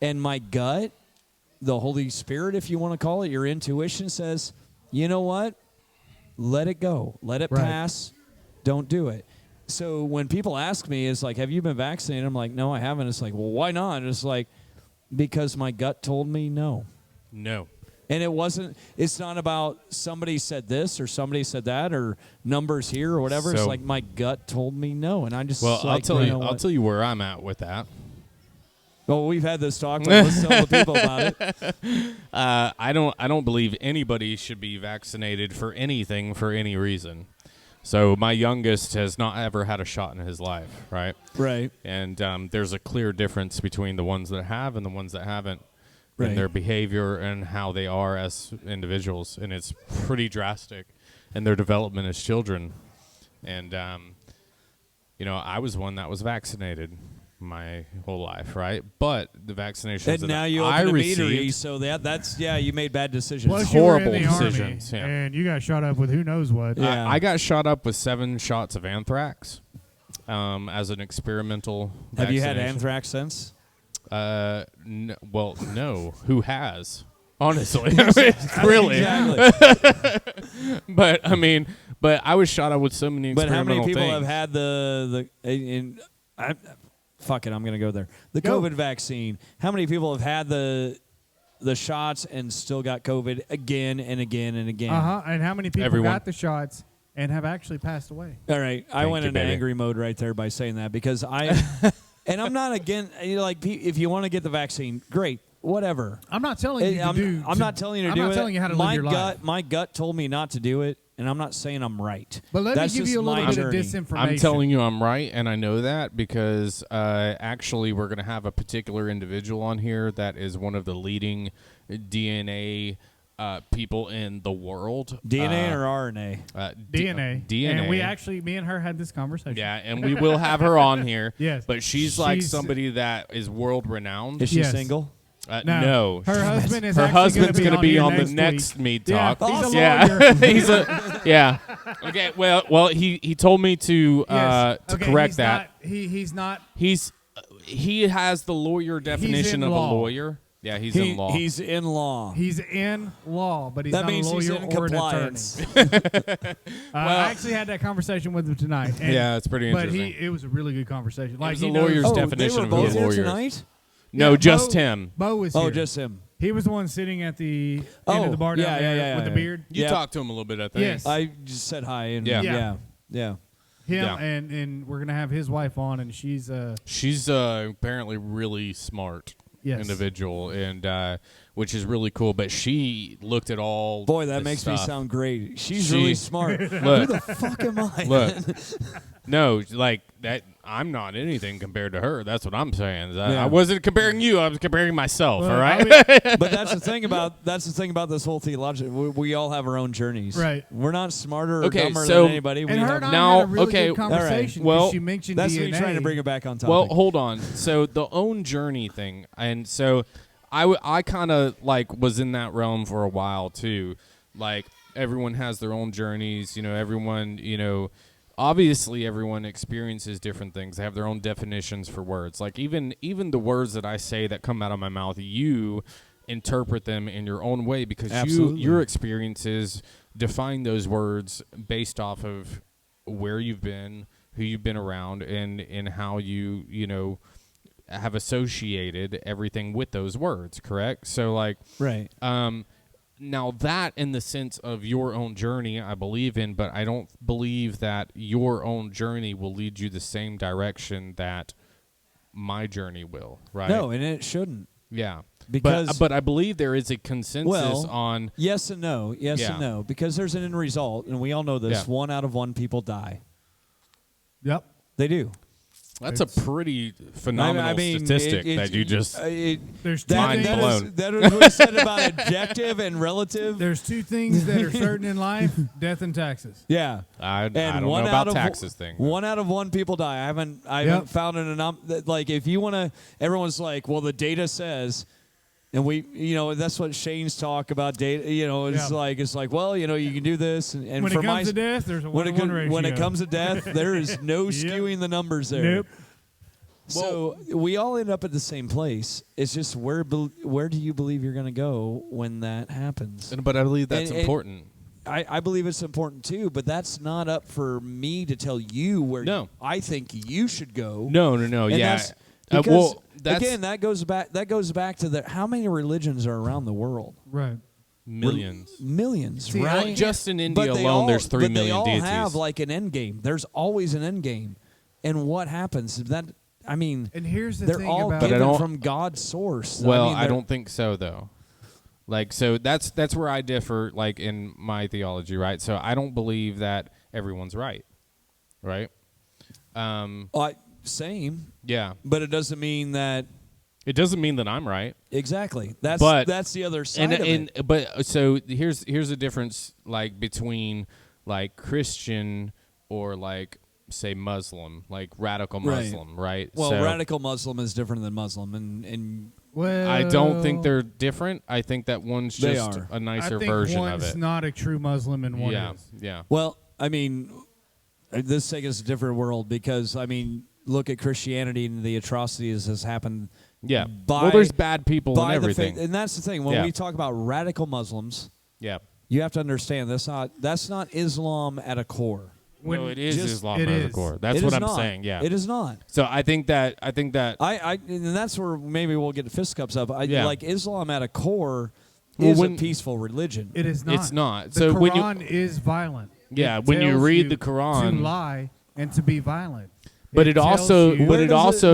and my gut, the Holy Spirit, if you want to call it, your intuition says, you know what? Let it go. Let it pass. don't do it. So when people ask me, it's like, have you been vaccinated? I'm like, no, I haven't. It's like, well, why not? It's like, because my gut told me no. No. And it's not about somebody said this or somebody said that or numbers here or whatever. It's like my gut told me no. And I just, I'll tell you where I'm at with that. Well, we've had this talk. Let's tell the people about it. I don't believe anybody should be vaccinated for anything for any reason. So my youngest has not ever had a shot in his life, right? Right. And there's a clear difference between the ones that have and the ones that haven't, right. in their behavior and how they are as individuals, and it's pretty drastic in their development as children. And I was one that was vaccinated my whole life, right? But the vaccinations and that now you I open a received, meadery, so that's you made bad decisions. Plus you were in horrible the Army, decisions, yeah. and you got shot up with who knows what. Yeah. I got shot up with 7 shots of anthrax as an experimental Have you had vaccination. anthrax since? No. Who has? Honestly, really. Exactly. But I was shot up with so many But how experimental many people things. have had fuck it, I'm going to go there. The Go. COVID vaccine. How many people have had the shots and still got COVID again and again and again? And how many people Everyone. got the shots and have actually passed away? All right, I Thank went you, into baby. angry mode right there by saying that because and I'm not again. Like, if you want to get the vaccine, great, whatever. I'm not telling you to do. I'm not telling you to I'm do it. not telling you how to live your life. My gut told me not to do it, and I'm not saying I'm right. But let That's me give just you a little my bit journey. of disinformation. I'm telling you I'm right, and I know that because actually we're going to have a particular individual on here that is one of the leading DNA people in the world. DNA or RNA? DNA. DNA. And me and her had this conversation. Yeah, and we will have her on here. Yes. But she's like somebody that is world renowned. Is she Yes. single? No. Her husband is Her actually husband's going to be be on the next next week. Mead Yeah, Talk. he's a Yeah. lawyer. Yeah. Okay. Well, he told me to Yes. Okay, correct he's that. He's not. He has the lawyer definition in of law. a lawyer. Yeah, he's in law. He's in law. He's in law, but he's That not means a lawyer he's in or compliance. an attorney. I actually had that conversation with him tonight. And, Yeah, it's pretty interesting. But it was a really good conversation. Like was he a knows- lawyer's Oh, definition they were of both a here lawyer. tonight? No, Yeah, just Bo- him. Bo was here. Oh, just him. He was the one sitting at the end Oh, of the bar down yeah, there yeah, with the yeah. beard. You Yeah. talked to him a little bit, I think. Yes. I just said hi and Yeah. Yeah. yeah. Him Yeah. and we're gonna have his wife on, and she's She's apparently really smart Yes. individual, and which is really cool. But she looked at all. Boy, that this makes me stuff. sound great. She's She- really smart. Who Look, the fuck am I? look. No, like that. I'm not anything compared to her. That's what I'm saying. Yeah. I wasn't comparing you. I was comparing myself. Well, all right. But that's the thing about this whole theology. We all have our own journeys. Right. We're not smarter or Okay, dumber so- than anybody. and We her have, and I Now, had a really okay, good all right. conversation. 'cause Well, she mentioned that's DNA. me trying to bring it back on topic. Well, hold on. So the own journey thing, and so I kind of like was in that realm for a while too. Like everyone has their own journeys. Everyone. Obviously, everyone experiences different things. They have their own definitions for words. Like even the words that I say that come out of my mouth, you interpret them in your own way because Absolutely. your experiences define those words based off of where you've been, who you've been around, and how you have associated everything with those words. Correct? So like right. now that in the sense of your own journey, I believe in, but I don't believe that your own journey will lead you the same direction that my journey will, right? No, and it shouldn't. Yeah. Because but I believe there is a consensus on yes and no, yes Yeah. and no, because there's an end result, and we all know this. Yeah. 1 out of 1 people die. Yep. They do. that's a pretty phenomenal I mean, statistic it- that you just There's two Mind things. blown. That is what we said about objective and relative. There's two things that are certain in life: death and taxes. Yeah. I And don't know 1 about out of taxes thing. 1 out of 1 people die. I haven't Yep. found like if you want to. Everyone's like, well, the data says, and that's what Shane's talk about data. It's Yeah. like, well, you can do this, and When for it comes to death, there's a when 1-to-1 ratio. when it comes to death, there is no skewing the numbers there. Nope. So we all end up at the same place. It's just where do you believe you're going to go when that happens? But I believe that's And- important. I believe it's important too, but that's not up for me to tell you where I think you should go. No. And Yeah. Because again, that goes back to how many religions are around the world? Right. Millions. See, right? Just in India alone, there's 3 million deities. They all have like an end game. There's always an end game. And what happens? And here's the they're thing all about given from God's source. Well, I don't think so, though. Like, so that's where I differ, like, in my theology, right? So I don't believe that everyone's right? Same. Yeah. But it doesn't mean that... It doesn't mean that I'm right. Exactly. That's the other side of it. But so here's a difference, like, between, like, Christian or, like, say Muslim, like radical Muslim, right? Well, so radical Muslim is different than Muslim, and well, I don't think they're different. I think that one's just a nicer version of it. One's not a true Muslim and one is. Yeah. Well, this thing is a different world because look at Christianity and the atrocities that's happened. Yeah. Well, there's bad people and everything, and that's the thing when we talk about radical Muslims. Yeah. You have to understand that's not Islam at a core. No, it is Islam at the core. That's what I'm saying. Yeah, it is not. So I think that and that's where maybe we'll get the fisticuffs up. Like Islam at a core is a peaceful religion. It is not. It's not. The Quran is violent. Yeah, when you read the Quran, to lie and to be violent. But it also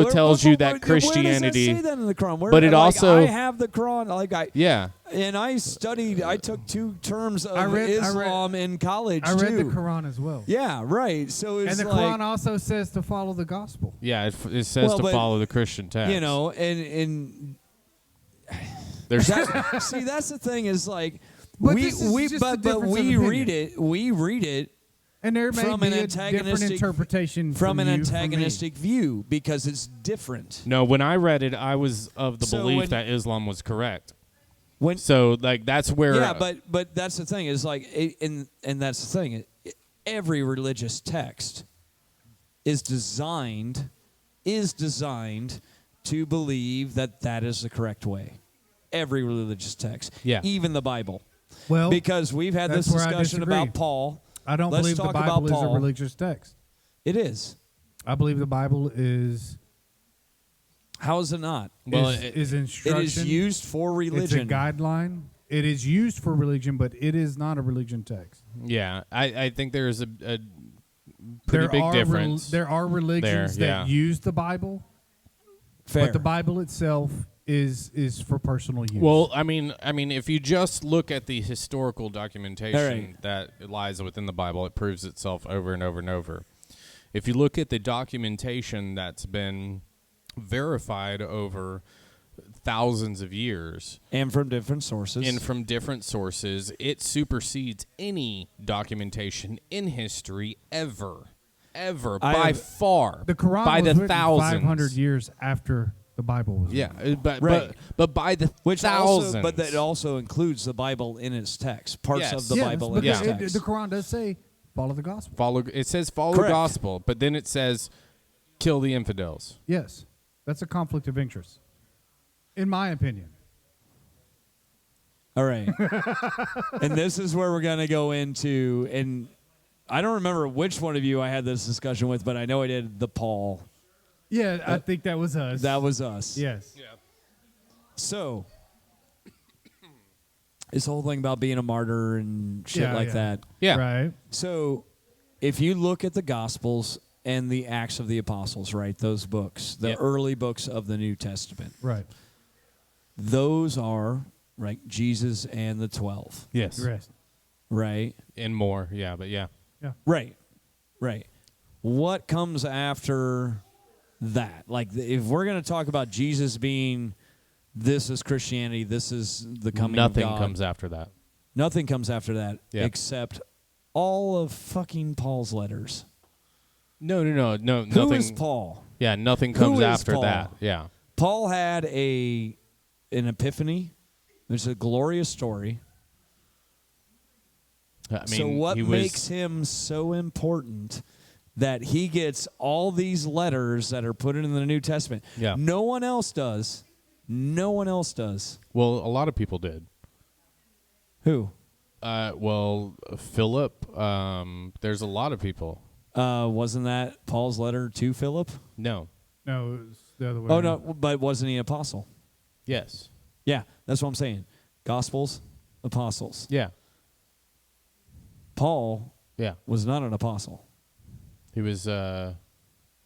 tells you that Christianity. Where does it say that in the Quran? But it also, I have the Quran. And I studied. I took 2 terms of Islam in college. I read the Quran as well. Yeah, right. So it's and the Quran also says to follow the gospel. Yeah, it says to follow the Christian text. And there's see, that's the thing is like but we read it. And there may from be an a different interpretation from an antagonistic view because it's different. No, when I read it, I was of the belief that Islam was correct. That's where. Yeah, but that's the thing is like, and that's the thing. Every religious text is designed to believe that is the correct way. Every religious text, even the Bible. Well, because we've had this discussion about Paul. I don't believe the Bible is a religious text. It is. I believe the Bible is. How is it not? Well, is instruction. It is used for religion. It's a guideline. It is used for religion, but it is not a religion text. Yeah, I think there is a pretty big difference. There are religions that use the Bible, but the Bible itself is for personal use. Well, I mean, if you just look at the historical documentation that lies within the Bible, it proves itself over and over and over. If you look at the documentation that's been verified over thousands of years, and from different sources, it supersedes any documentation in history ever by far. The Quran by was the written thousands. 500 years after the Bible was written. But by the thousands. But that also includes the Bible in its text, parts of the Bible in its text. The Quran does say follow the gospel. It says follow the gospel, but then it says kill the infidels. Yes, that's a conflict of interest, in my opinion. All right. And this is where we're going to go into, and I don't remember which one of you I had this discussion with, but I know I did the Paul. Yeah, I think that was us. That was us. Yes. Yeah. So, this whole thing about being a martyr and shit that. Yeah. Right. So, if you look at the Gospels and the Acts of the Apostles, right, those books, the early books of the New Testament. Right. Those are, right, Jesus and the 12. Yes. Right. And more, but yeah. Right. What comes after that? Like, if we're going to talk about Jesus being, this is Christianity, this is the coming of God. Nothing comes after that. Nothing comes after that except all of fucking Paul's letters. No. Nothing. Who is Paul? Yeah, nothing comes after Paul? that. Yeah. Paul had an epiphany. There's a glorious story. I mean, so what makes him so important that he gets all these letters that are put in the New Testament? Yeah. No one else does. No one else does. Well, a lot of people did. Who? Well, Philip. There's a lot of people. Wasn't that Paul's letter to Philip? No. No, it was the other way. Oh no, but wasn't he an apostle? Yes. Yeah, that's what I'm saying. Gospels, apostles. Yeah. Paul Yeah. was not an apostle. He was. No,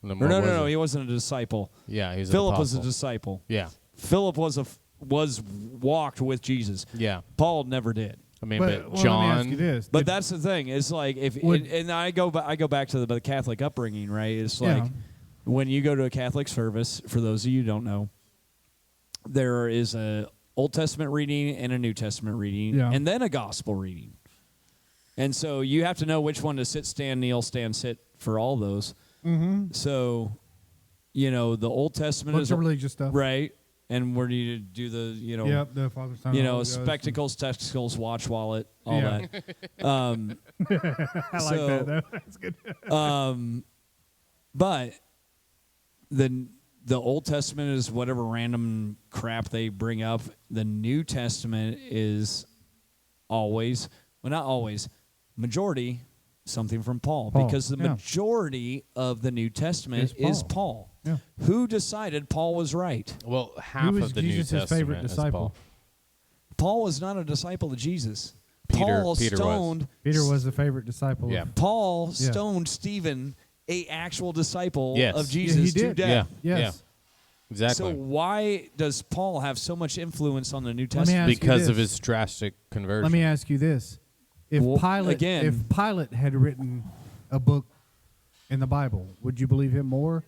he wasn't a disciple. Yeah, he's Philip an was a apostle. disciple. Yeah. Philip was walked with Jesus. Yeah. Paul never did. I mean, But but well, let me ask you John. this. But that's the thing. It's like and I go back to the Catholic upbringing, right? It's like when you go to a Catholic service. For those of you who don't know, there is a Old Testament reading and a New Testament reading, and then a gospel reading. And so you have to know which one to sit, stand, kneel, stand, sit for all those. Mm-hmm. So, the Old Testament is religious stuff, right? And where do you do the Yep, the Father, Son, and Holy Ghost. spectacles, testicles, watch wallet, all that. I like that though. That's good. But the Old Testament is whatever random crap they bring up. The New Testament is always, well, not always, majority something from Paul. Because the majority of the New Testament is Paul. Yeah. Who decided Paul was right? Well, half was of the Jesus' New Testament favorite is disciple? Paul. Paul was not a disciple of Jesus. Peter Paul stoned. Peter was the favorite disciple. Yeah. Paul stoned Stephen, a actual disciple of Yeah, Jesus, he to did. death. Yes. Yeah. Exactly. So why does Paul have so much influence on the New Let me Testament? ask you Because of this. his drastic conversion. Let me ask you this: if Well, Pilate had written a book in the Bible, would you believe him more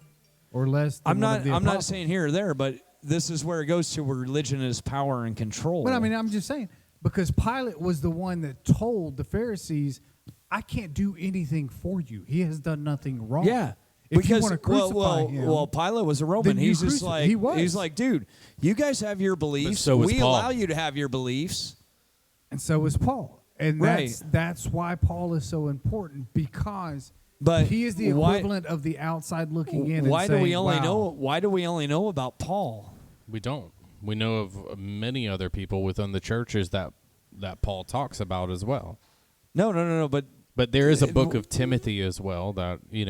or less? Than I'm one of the not apostles? saying here or there, but this is where it goes to where religion is power and control. But I mean, I'm just saying because Pilate was the one that told the Pharisees, "I can't do anything for you. He has done nothing wrong." Yeah. If Because you want to crucify him, well, Pilate was a Roman. then you He's just like he was. he's like, dude, you guys have your beliefs. so was we Paul. allow you to have your beliefs. and so is Paul, and Right. that's why Paul is so important because But he is the why- equivalent of the outside looking in. Why and do saying, we only wow. know? Why do we only know about Paul? We don't. We know of many other people within the churches that Paul talks about as well. No. But there is a book of Timothy as well that you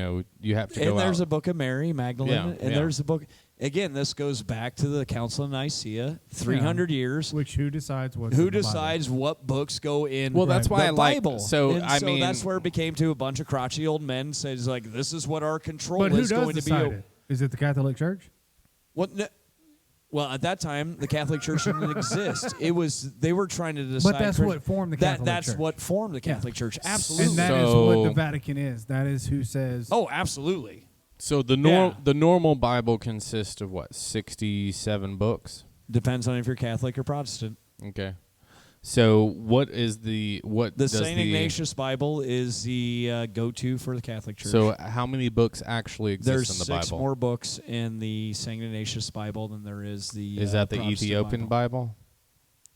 have to go And there's out. a book of Mary Magdalene, Yeah, and yeah. there's a book. Again, this goes back to the Council of Nicaea, 300 years. Which who decides what? Who decides what books go in? Well, that's why the I like- Bible. so, And I mean- that's where it became to a bunch of crotchety old men says like, this is what our control But who is does going to be. decide it? Is it the Catholic Church? What? Well, at that time, the Catholic Church didn't exist. They were trying to decide. But that's what formed the Catholic That's Church. what formed the Catholic Church. Absolutely. And that is So- what the Vatican is. That is who says. Oh, absolutely. So the normal Bible consists of what, 67 books? Depends on if you're Catholic or Protestant. Okay. So what does The St. Ignatius Bible is the go-to for the Catholic Church. So how many books actually exist there's in the 6 Bible? more books in the St. Ignatius Bible than there is the. Is that the Protestant Ethiopian Bible?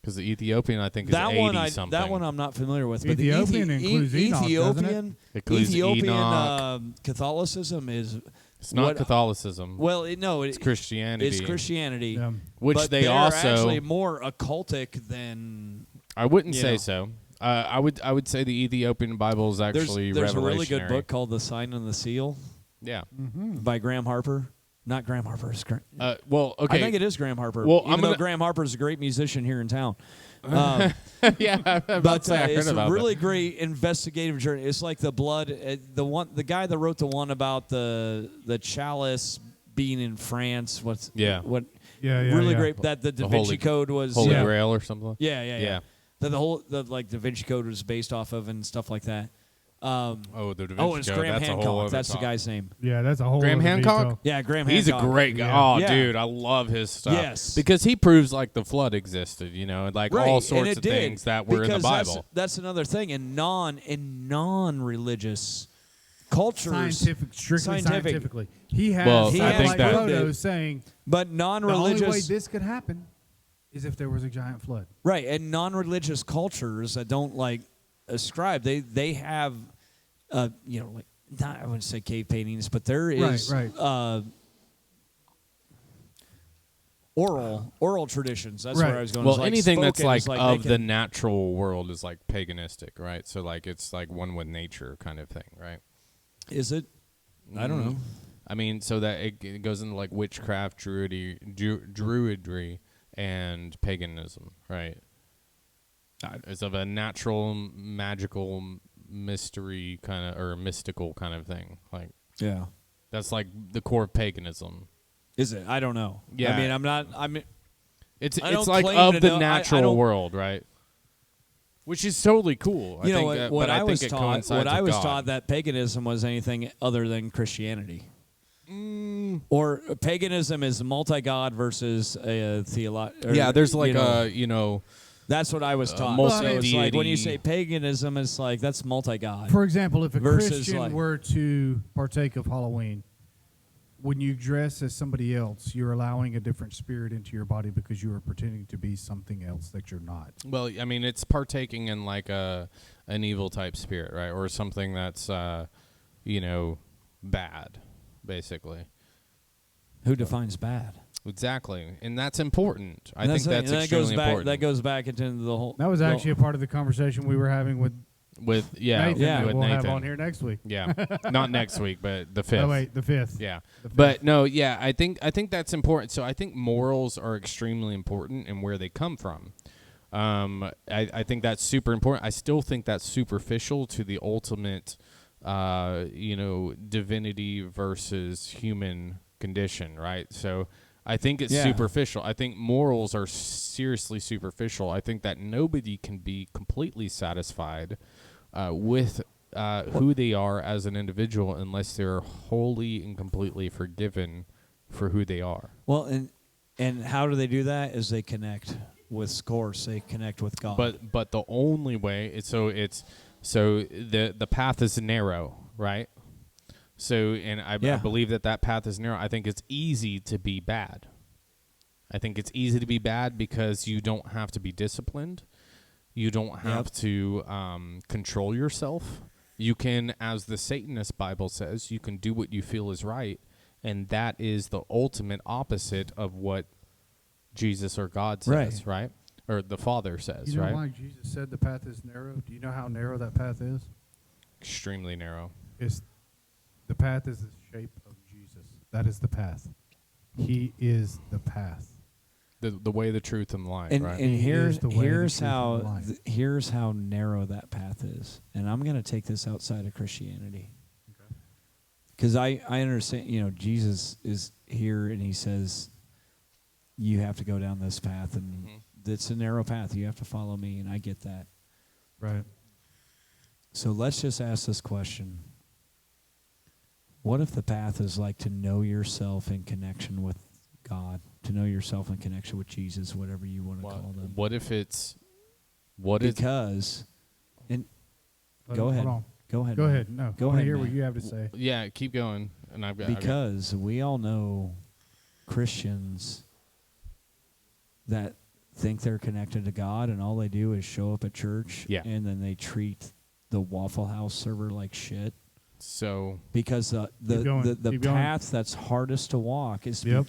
Because the Ethiopian, I think, is 80 something. That one I'm not familiar with. But Ethiopian the includes Enoch, doesn't it? Includes Ethiopian Enoch. Catholicism is. It's not what- Catholicism. Well, it's Christianity. It's Christianity, Yeah. Which but they they're also. actually more occultic than. I wouldn't you say know. so. I would say the Ethiopian Bible is actually There's a really good revolutionary. book called The Sign and the Seal Yeah. by Graham Harper. Not Graham Harper. It's Well, okay. I think it is Graham Harper. Well, even I'm though gonna- Graham Harper is a great musician here in town. yeah, I'm about to But say I heard it's a about it. really great investigative journey. It's like the blood. The guy that wrote the one about the chalice being in France. What? Yeah, Really yeah. great. That the Da The Vinci Code was. Holy Yeah. Grail or something. Yeah. That the whole Da Vinci Code was based off of and stuff like that. Oh, the Da Vinci Oh, it's Code. Graham That's a whole Hancock. other That's the talk. guy's name. Yeah, that's a whole. Graham other Hancock? detail. Yeah, Graham He's Hancock. a great guy. Yeah. Oh, Yeah. dude, I love his stuff. Yes. Because he proves like the flood existed, and like Right, all and sorts it of did, things that were in the because Bible. That's another thing. In non-religious cultures, Strictly scientifically. He has Well, I think satellite that- photos saying but the only way non-religious, this could happen is if there was a giant flood. right? And non-religious cultures that don't like ascribe, they have, like not I wouldn't say cave paintings, but there is Right. oral traditions. That's Right. where I was going. Well, It's like anything that's spoken, like it's like of they the can- natural world is like paganistic, right? So like it's like one with nature kind of thing, right? Is it? I don't know. I mean, so that it goes into like witchcraft, druidry, and paganism, right? It's of a natural, magical, mystery kind of or mystical kind of thing. Like Yeah. that's like the core of paganism. Is it? I don't know. Yeah. I mean, I'm not. It's I don't like claim of to the know- I natural don't- world, right? Which is totally cool. You know I think, what but I I think was it taught. coincides What I with was God. taught that paganism was anything other than Christianity. Or paganism is multi-god versus a theology. Yeah, there's like you know, That's what I was taught. multi- So it's like when you deity. say paganism, it's like that's multi-god. For example, if a Versus, Christian like- were to partake of Halloween, when you dress as somebody else, you're allowing a different spirit into your body because you are pretending to be something else that you're not. well, I mean, it's partaking in like an evil type spirit, right, or something that's you know, bad, basically. Who defines bad? Exactly, and that's important. I And think that's and that extremely goes back. important. That goes back into the whole. That was actually a part of the conversation we were having with with Nathan that with we'll Nathan. have on here next week. Yeah, not next week, but the 5th. Oh, wait, the 5th. Yeah, The 5th. but no, yeah, I think that's important. So I think morals are extremely important and where they come from. I think that's super important. I still think that's superficial to the ultimate, you know, divinity versus human condition, right? So I think it's superficial. I think morals are seriously superficial. I think that nobody can be completely satisfied with who they are as an individual unless they're wholly and completely forgiven for who they are. Well, and how do they do that? Is they connect with course. They connect with God. But the only way is the path is narrow, right? So and I believe that path is narrow. I think it's easy to be bad. I think it's easy to be bad because you don't have to be disciplined. You don't have to control yourself. You can, as the Satanist Bible says, you can do what you feel is right, and that is the ultimate opposite of what Jesus or God says, right? Or the Father says, You know right? why Jesus said the path is narrow? Do you know how narrow that path is? Extremely narrow. The path is the shape of Jesus. That is the path. He is the path. The way, the truth, and the life, and right? and here's the way, the here's truth, and how the life. here's how narrow that path is. And I'm going to take this outside of Christianity. Because I understand, you know, Jesus is here and he says, you have to go down this path, and it's a narrow path. You have to follow me, and I get that. Right. So let's just ask this question. What if the path is like to know yourself in connection with God, to know yourself in connection with Jesus, whatever you want to call them? What if it's... Because, and go ahead. Hold on. Go ahead. Go Matt. ahead. No. Go I wanna ahead, hear what Matt. you have to say. Yeah, keep going. And I've got Because we all know Christians that think they're connected to God, and all they do is show up at church, and then they treat the Waffle House server like shit. So because the Keep going. path that's hardest to walk is to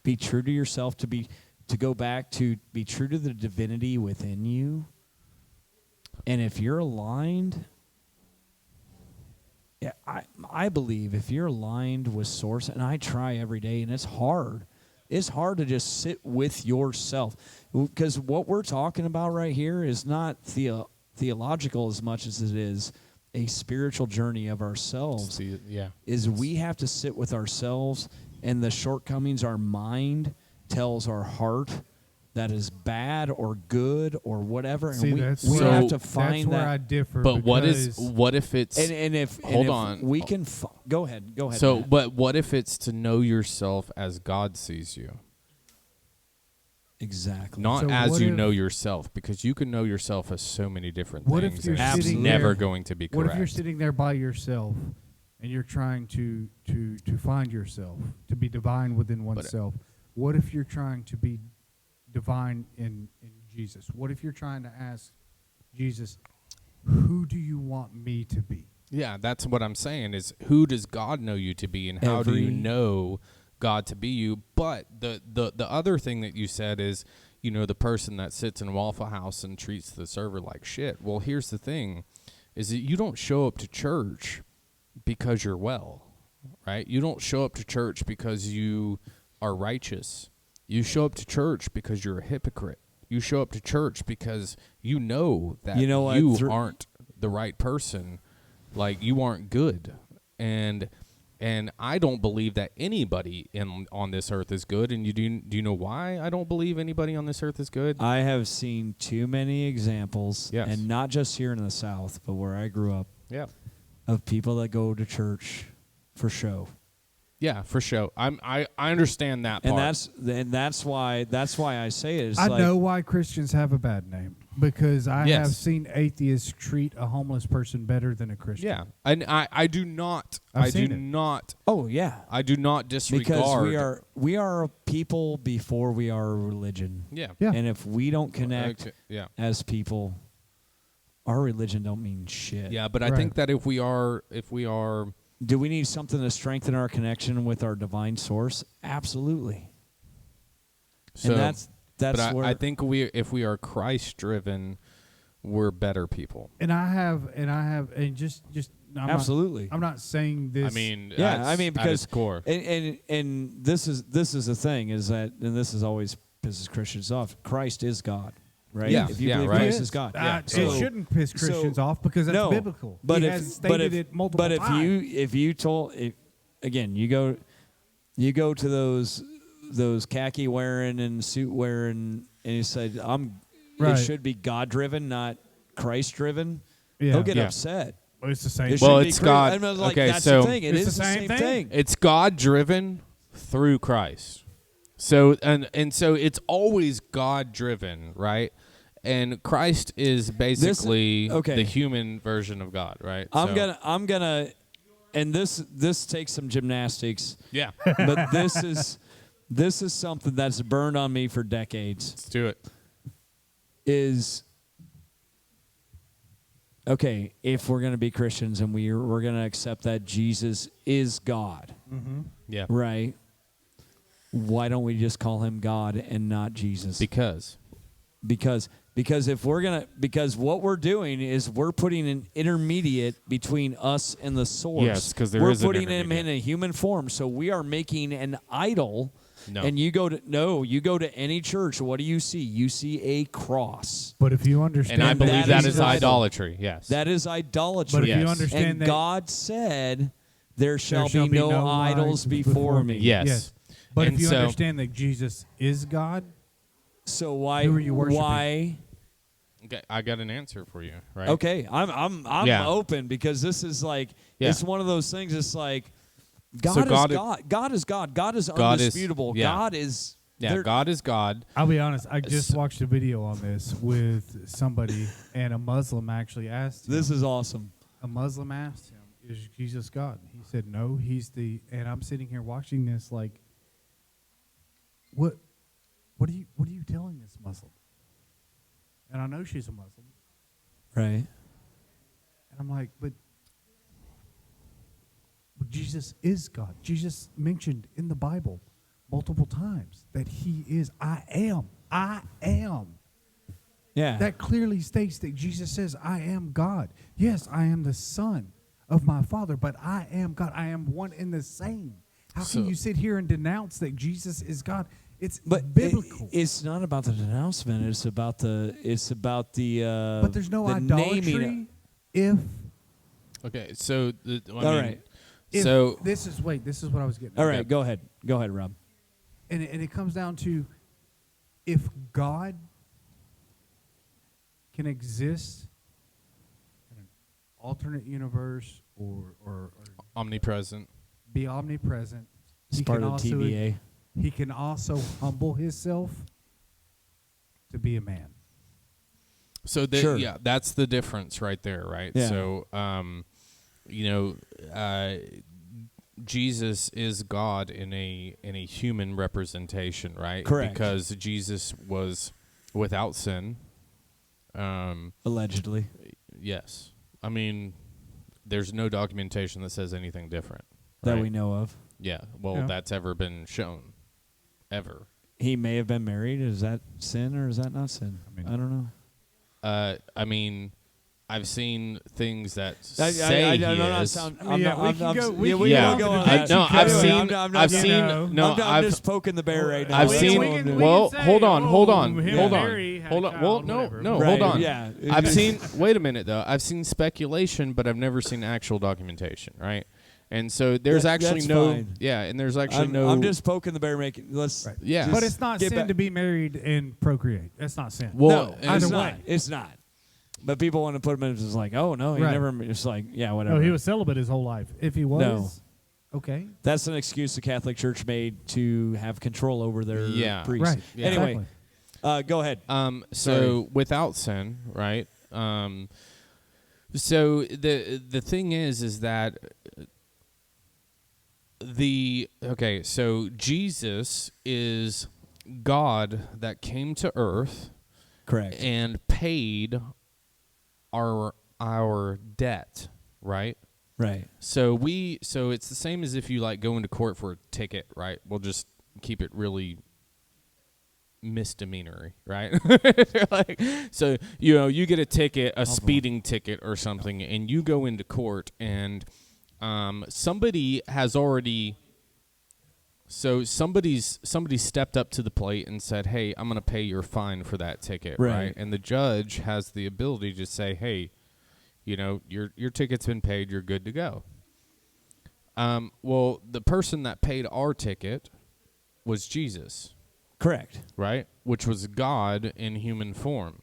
be true to yourself, to go back to be true to the divinity within you. And if you're aligned, I believe if you're aligned with Source, and I try every day, and it's hard. It's hard to just sit with yourself, because what we're talking about right here is not theological as much as it is a spiritual journey of ourselves. Is we have to sit with ourselves and the shortcomings our mind tells our heart that is bad or good or whatever, See, and we that's have to find that's where that. I differ. But what because if it's Hold on, we can go ahead. So, Matt. but what if it's to know yourself as God sees you? Exactly. Not So as what you if- know yourself, because you can know yourself as so many different What things. if you're and it's sitting never there- going to be What correct. if you're sitting there by yourself and you're trying to find yourself, to be divine within oneself? What if you're trying to be divine in Jesus? What if you're trying to ask Jesus, who do you want me to be? Yeah, that's what I'm saying is, who does God know you to be, and how do you Every- know God to be you. But the other thing that you said is, the person that sits in Waffle House and treats the server like shit. Well, here's the thing, is that you don't show up to church because you're well, right? You don't show up to church because you are righteous. You show up to church because you're a hypocrite. You show up to church because you know that you aren't the right person, like you aren't good. And I don't believe that anybody on this earth is good. And do you know why I don't believe anybody on this earth is good? I have seen too many examples, Yes. and not just here in the South, but where I grew up, Yeah. of people that go to church for show. Yeah, for sure. I understand that part. And that's why I say it. It's I like, know why Christians have a bad name, because I Yes. have seen atheists treat a homeless person better than a Christian. Yeah, and I do not. I've seen it. oh yeah, I do not disregard. because we are a people before we are a religion. Yeah. Yeah. And if we don't connect Yeah. as people, our religion don't mean shit. Yeah, but I Right. think that if we are, Do we need something to strengthen our connection with our divine source? Absolutely. so, and that's but where I think if we are Christ driven, we're better people. And just I'm absolutely. I'm not saying this. I mean, Yeah, that's I mean, at because its core. and this is the thing, is that, and this is always pisses Christians off. Christ is God, right? Yeah, If you yeah, believe right. Christ is God, it So- shouldn't piss Christians so- off because that's no, biblical. But he if has stated it multiple but times. if you told again, you go to those khaki wearing and suit wearing, and you said, Right. it should be God driven, not Christ driven. Yeah. He'll get Yeah. upset. Well, it's the same. It Well, should be it's Christ- God. I mean, like, Okay, that's so- the thing. It It's is the same thing. It's God driven through Christ. So and so it's always God driven, right? And Christ is basically okay. the human version of God, right? I'm So- gonna, and this takes some gymnastics, Yeah. but this is something that's burned on me for decades. Let's do it. Is okay, if we're gonna be Christians and we're gonna accept that Jesus is God, Yeah. right? Why don't we just call him God and not Jesus? Because Because because what we're doing is we're putting an intermediate between us and the source. Yes, 'cause there we're is an putting him in intermediate. a human form. So we are making an idol. No. And you go to any church, what do you see? You see a cross. But if you understand, and I believe that is an idol. idolatry. Yes. That is idolatry. But if you Yes. understand and that God said, there shall be no idols before me. Yes. But And if you so- understand that Jesus is God, So why? Who are you worshiping? Why? Okay, I got an answer for you, right? Okay, I'm Yeah. open, because this is like, Yeah. it's one of those things. It's like God So is God- God. God is God. God is God is- undisputable. yeah. God is Yeah, there- God is God. I'll be honest. I just watched a video on this with somebody, and a Muslim actually asked him. This is awesome. A Muslim asked him, "Is Jesus God?" He said, "No, he's the." And I'm sitting here watching this, like, what are you telling this Muslim? And I know she's a Muslim, Right. and I'm like, but Jesus is God. Jesus mentioned in the Bible multiple times that he is. I am. Yeah. That clearly states that Jesus says, I am God. Yes, I am the Son of my Father, but I am God. I am one and the same. How So- can you sit here and denounce that Jesus is God? It's but biblical. it's not about the denouncement. It's about the. But there's no the idolatry naming. if Okay, so All right. So this is what I was getting at. All right. Go ahead, Rob. And it comes down to, if God can exist in an alternate universe or omnipresent. be omnipresent, It's he part can of the also TVA. he can also humble himself to be a man. So Sure. yeah, that's the difference right there, right? Yeah. So Jesus is God in a human representation, right? Correct. Because Jesus was without sin. Allegedly. Yes. I mean, there's no documentation that says anything different. That right? we know of. Yeah. Well, that's ever been shown. Ever. He may have been married. Is that sin or is that not sin? I don't know. I mean, I've seen things that say he is. I'm just poking the bear right now. I've seen. Hold on. Hold on. Hold on. Yeah. I've seen. Wait a minute, though. I've seen speculation, but I've never seen actual documentation. Right. And so there's actually no. Fine. Yeah, and there's actually no. I'm just poking the bear, making. Yeah. But it's not sin to be married and procreate. That's not sin. Well, no, either way, it's not. But people want to put him in as like, oh no, he never. It's like, yeah, whatever. No, he was celibate his whole life. If he was, okay. That's an excuse the Catholic Church made to have control over their priests. Right. Yeah. Anyway, go ahead. So without sin, right? So the thing is that so Jesus is God that came to earth, correct, and paid our debt, right? Right. So it's the same as if you like go into court for a ticket, right? We'll just keep it really misdemeanor, right? So you get a ticket, a speeding ticket or something, and you go into court, and somebody stepped up to the plate and said, "Hey, I'm going to pay your fine for that ticket," right? And the judge has the ability to say, "Hey, your ticket's been paid. You're good to go." Well, the person that paid our ticket was Jesus. Correct. Right? Which was God in human form.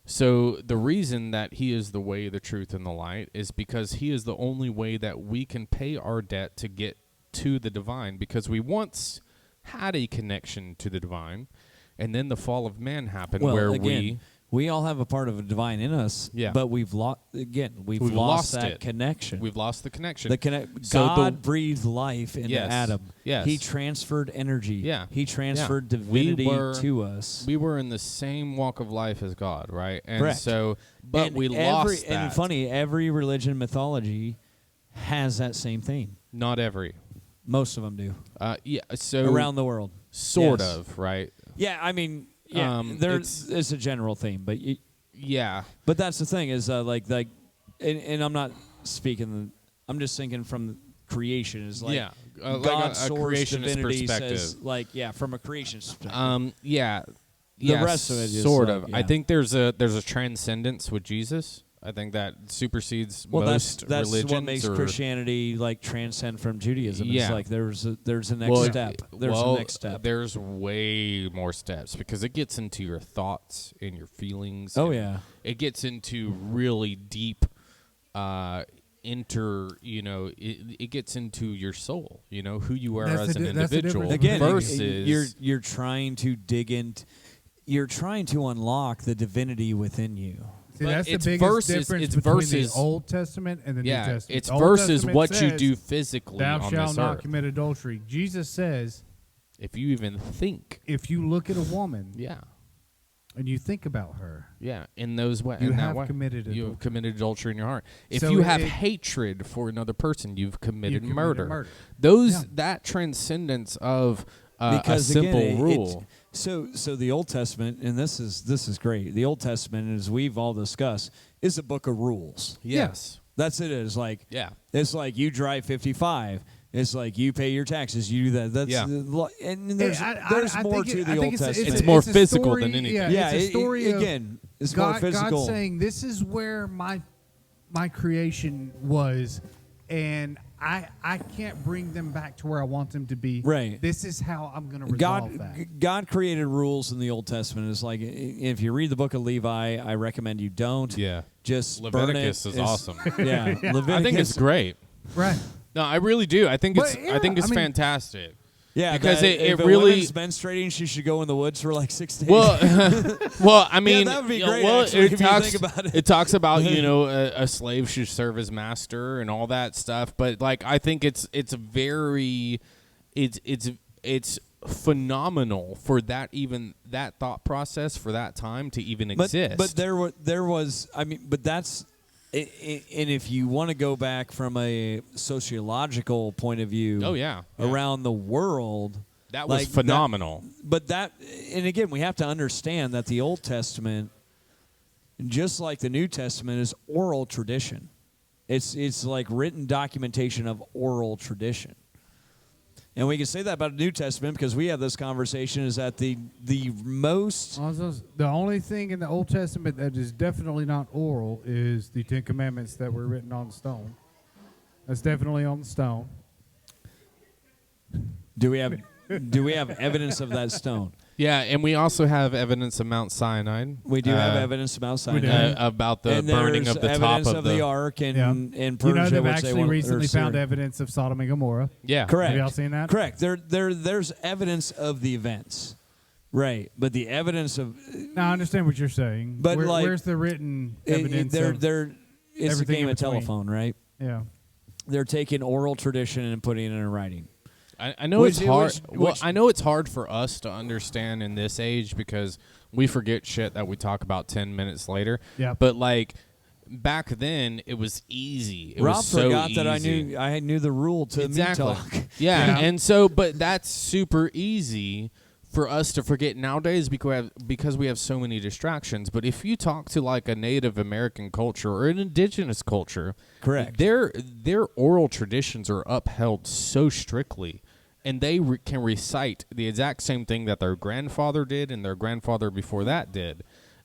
So the reason that he is the way, the truth, and the light is because he is the only way that we can pay our debt to get to the divine, because we once had a connection to the divine, and then the fall of man happened, where we all have a part of the divine in us, but we've lost that connection. We've lost the connection. God breathed life into Adam. Yes. He transferred energy. Yeah. He transferred divinity to us. We were in the same walk of life as God, right? And correct. We lost that. And funny, every religion mythology has that same theme. Not every. Most of them do. So around the world. Sort of, right? Yeah, I mean, it's a general theme, but but that's the thing is and I'm not speaking. I'm just thinking from creation is like God's source divinity says from a creation perspective. The rest of it is sort of. I think there's a transcendence with Jesus. I think that supersedes most religions. That's what makes Christianity transcend from Judaism. Yeah. It's there's a next step. There's a next step. There's way more steps because it gets into your thoughts and your feelings. Oh yeah. It gets into really deep it gets into your soul, who you are as an individual. Again, versus you're trying to dig into, you're trying to unlock the divinity within you. See, that's the biggest difference between the Old Testament and the New Testament. It's versus what you do physically on this earth. Thou shalt not commit adultery. Jesus says, if you even think. If you look at a woman and you think about her. Yeah, in those ways. You have committed adultery. You have committed adultery in your heart. If you have hatred for another person, you've committed murder. That transcendence of a simple rule. So the Old Testament, and this is great. The Old Testament, as we've all discussed, is a book of rules. Yes. That's it. It's like you drive 55. It's like you pay your taxes. You do that. That's and there's more to the Old Testament. It's more physical than anything. Yeah, it's a story again. It's God, more physical. God saying, "This is where my creation was, and I can't bring them back to where I want them to be. Right. This is how I'm going to resolve that." God created rules in the Old Testament. It's like if you read the book of Levi, I recommend you don't. Yeah. Just Leviticus burn it. is awesome. Yeah. Leviticus. I think it's great. Right. No, I really do. I think it's fantastic. Yeah, because if it really woman's menstruating, she should go in the woods for like 6 days. Well, I mean, that would be great. Actually, if you think about it. It talks about a slave should serve his master and all that stuff. But I think it's phenomenal for that thought process for that time to even exist. But there was but that's And if you want to go back from a sociological point of view, around the world, that was phenomenal. And again, we have to understand that the Old Testament, just like the New Testament, is oral tradition. It's like written documentation of oral tradition. And we can say that about the New Testament because we have this conversation is that the only thing in the Old Testament that is definitely not oral is the Ten Commandments that were written on stone. That's definitely on stone. Do we have evidence of that stone? Yeah, and we also have evidence of Mount Sinai. We do have evidence of Mount Sinai. About the burning of the top of the ark in Persia. You know, they've actually recently found evidence of Sodom and Gomorrah. Yeah. Correct. Have y'all seen that? Correct. There's evidence of the events. Right. But the evidence of... Now, I understand what you're saying. But where's the written evidence it's a game of telephone, right? Yeah. They're taking oral tradition and putting it in writing. I know it's hard. I know it's hard for us to understand in this age because we forget shit that we talk about 10 minutes later. Yeah. But like back then, it was easy. It Rob was so forgot easy. that I knew the rule to Mead Talk. Yeah, and so, but that's super easy for us to forget nowadays because we have so many distractions. But if you talk to like a Native American culture or an indigenous culture, correct, their oral traditions are upheld so strictly. And they can recite the exact same thing that their grandfather did and their grandfather before that did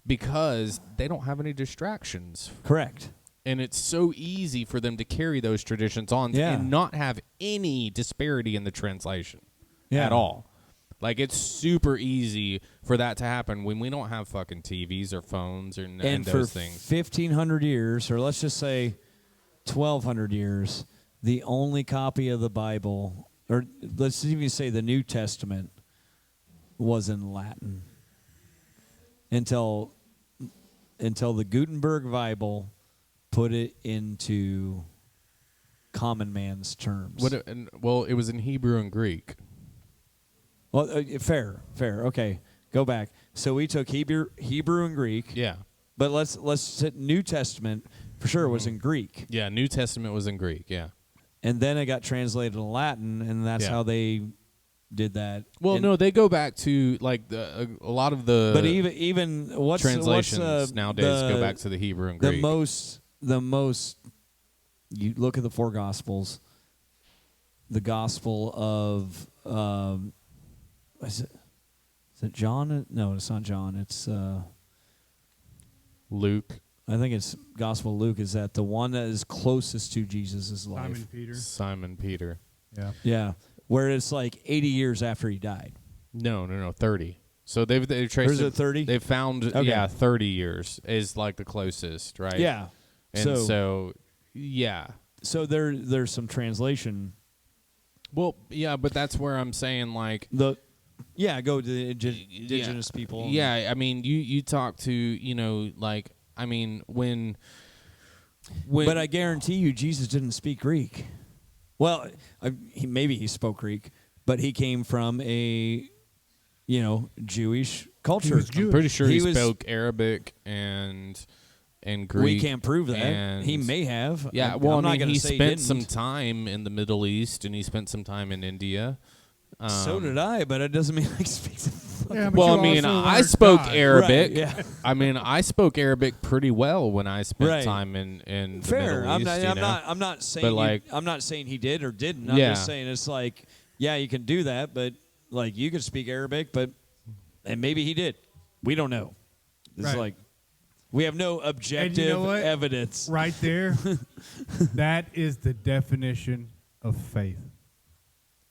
because they don't have any distractions. Correct. And it's so easy for them to carry those traditions on and not have any disparity in the translation at all. Like, it's super easy for that to happen when we don't have fucking TVs or phones or and those things. 1,500 years, or let's just say 1,200 years, the only copy of the Bible... or let's even say the New Testament was in Latin until the Gutenberg Bible put it into common man's terms. Well, it was in Hebrew and Greek. Well, fair. Okay, go back. So we took Hebrew and Greek. Yeah. But let's New Testament for sure was in Greek. Yeah, New Testament was in Greek. Yeah. And then it got translated to Latin, and that's how they did that. Well, no, they go back to like a lot of the. But even translations nowadays go back to the Hebrew and Greek. The most. You look at the four Gospels. The Gospel of, is it John? No, it's not John. It's Luke. I think it's Gospel of Luke is that the one that is closest to Jesus' life. Simon Peter. Yeah. Yeah. Where it's like 80 years after he died. No, 30. So they've traced. Or is it 30? They've found 30 years is like the closest, right? Yeah. And so yeah. So there's some translation. Well, yeah, but that's where I'm saying like go to the indigenous people. Yeah, I mean you talk to like. I mean, when but I guarantee you, Jesus didn't speak Greek. Well, maybe he spoke Greek, but he came from a, Jewish culture. I'm pretty sure he spoke Arabic and Greek. We can't prove that. He may have. Yeah, he spent some time in the Middle East and he spent some time in India. So did I, but it doesn't mean I speak. I spoke Arabic. Right, yeah. I mean, I spoke Arabic pretty well when I spent time in the Middle East. I'm not saying I'm not saying he did or didn't. I'm just saying it's like, you can do that, but like you could speak Arabic, and maybe he did. We don't know. It's like we have no objective evidence. Right there, that is the definition of faith.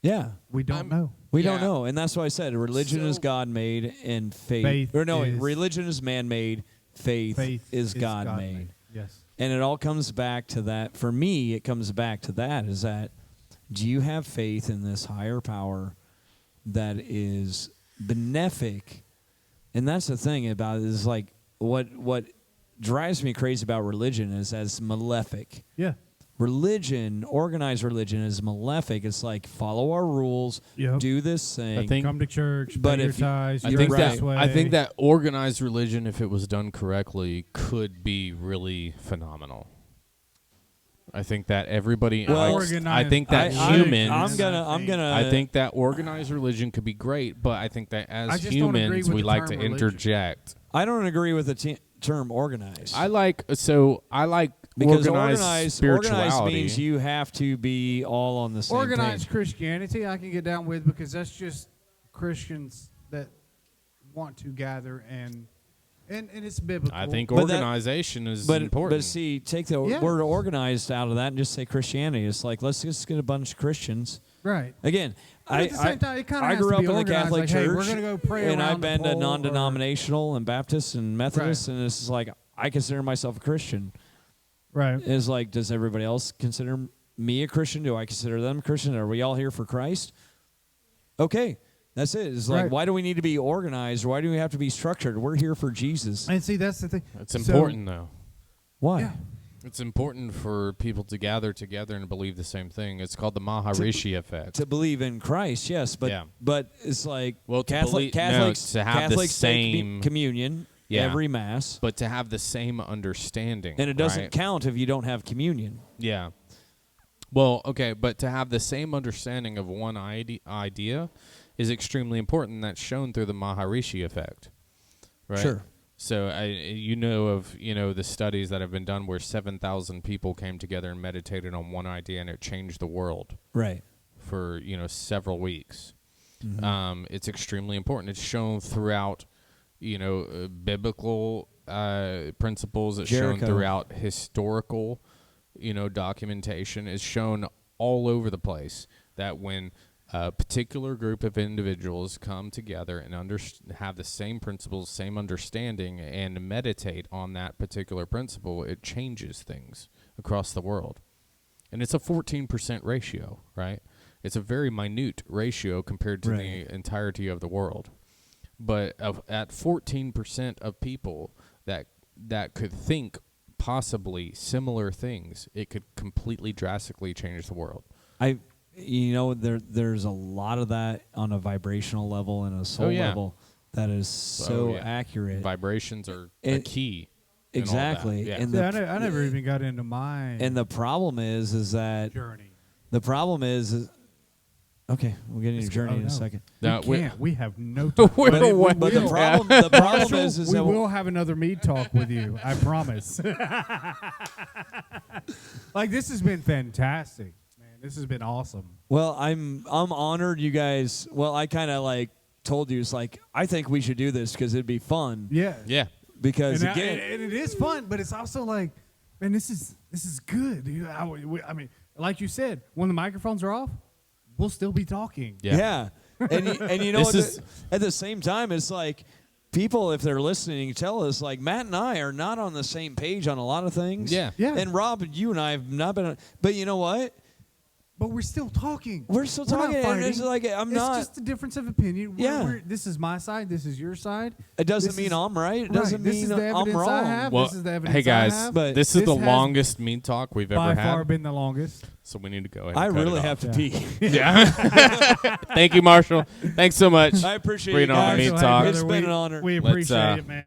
Yeah. We don't know. We don't know. And that's why I said religion is God-made and religion is man-made, faith is God-made. Yes. And it all comes back to that. For me, it comes back to that is that do you have faith in this higher power that is benefic? And that's the thing about it is like what drives me crazy about religion is as malefic. Yeah. Religion, organized religion, is malefic. It's like follow our rules, do this thing. Come to church, but pay your tithes. I think that organized religion, if it was done correctly, could be really phenomenal. I think that everybody. Well, I think that humans. I'm gonna. I think that organized religion could be great, but I think that as humans we like to interject. I don't agree with the term organized. I like because organized spirituality. Organized means you have to be all on the same organized page. Christianity I can get down with because that's just Christians that want to gather and it's biblical. I think organization is important. But see, take the word organized out of that and just say Christianity. It's like, let's just get a bunch of Christians. Right. Again, at the same time, it kinda I has grew to up be in the organized, Catholic like, Church. hey, we're gonna go pray and around I've been the to pole non-denominational and Baptist and Methodist, and it's like, I consider myself a Christian. Right. It's like, does everybody else consider me a Christian? Do I consider them a Christian? Are we all here for Christ? Okay. That's it. It's like, why do we need to be organized? Why do we have to be structured? We're here for Jesus. And see, that's the thing. It's important, though. Why? Yeah. It's important for people to gather together and believe the same thing. It's called the Maharishi effect. To believe in Christ, yes, but it's like Catholics to have the take same communion every Mass, but to have the same understanding, and it doesn't count if you don't have communion. Yeah. Well, okay, but to have the same understanding of one idea is extremely important. And that's shown through the Maharishi effect, right? Sure. So the studies that have been done where 7,000 people came together and meditated on one idea, and it changed the world, right? For several weeks. Mm-hmm. It's extremely important. It's shown throughout, biblical principles. It's shown throughout historical, documentation. It's shown all over the place that when a particular group of individuals come together and have the same principles, same understanding, and meditate on that particular principle, it changes things across the world. And it's a 14% ratio, right? It's a very minute ratio compared to the entirety of the world. But at 14% of people that could think possibly similar things, it could completely drastically change the world. There's a lot of that on a vibrational level and a soul level that is so accurate. Vibrations are a key. Exactly. Yeah. And I never even got into mine. And the problem is that journey. The problem is okay, we'll get into journey in a second. We have no time. But the problem is we will have another Mead Talk with you. I promise. Like, this has been fantastic. This has been awesome. Well, I'm honored you guys. Well, I kind of told you, it's like, I think we should do this because it'd be fun. Yeah. Yeah. Because and it is fun, but it's also like, man, this is good. I mean, like you said, when the microphones are off, we'll still be talking. Yeah. And you know, at the same time, it's like, people, if they're listening, tell us, like, Matt and I are not on the same page on a lot of things. Yeah. And Rob, you and I have not been. But you know what? But we're still talking. We're still talking. And it's like, it's just a difference of opinion. This is my side. This is your side. It doesn't mean I'm right. It doesn't mean I'm wrong. I have. Well, this is the evidence hey guys, I have. But this is the longest Mead Talk we've ever had. By far been the longest. So we need to go ahead. I and cut really it have off. to pee. Yeah. Thank you, Marshall. Thanks so much. I appreciate Bring it. on Mead Talk. It's been an honor. We appreciate it, man.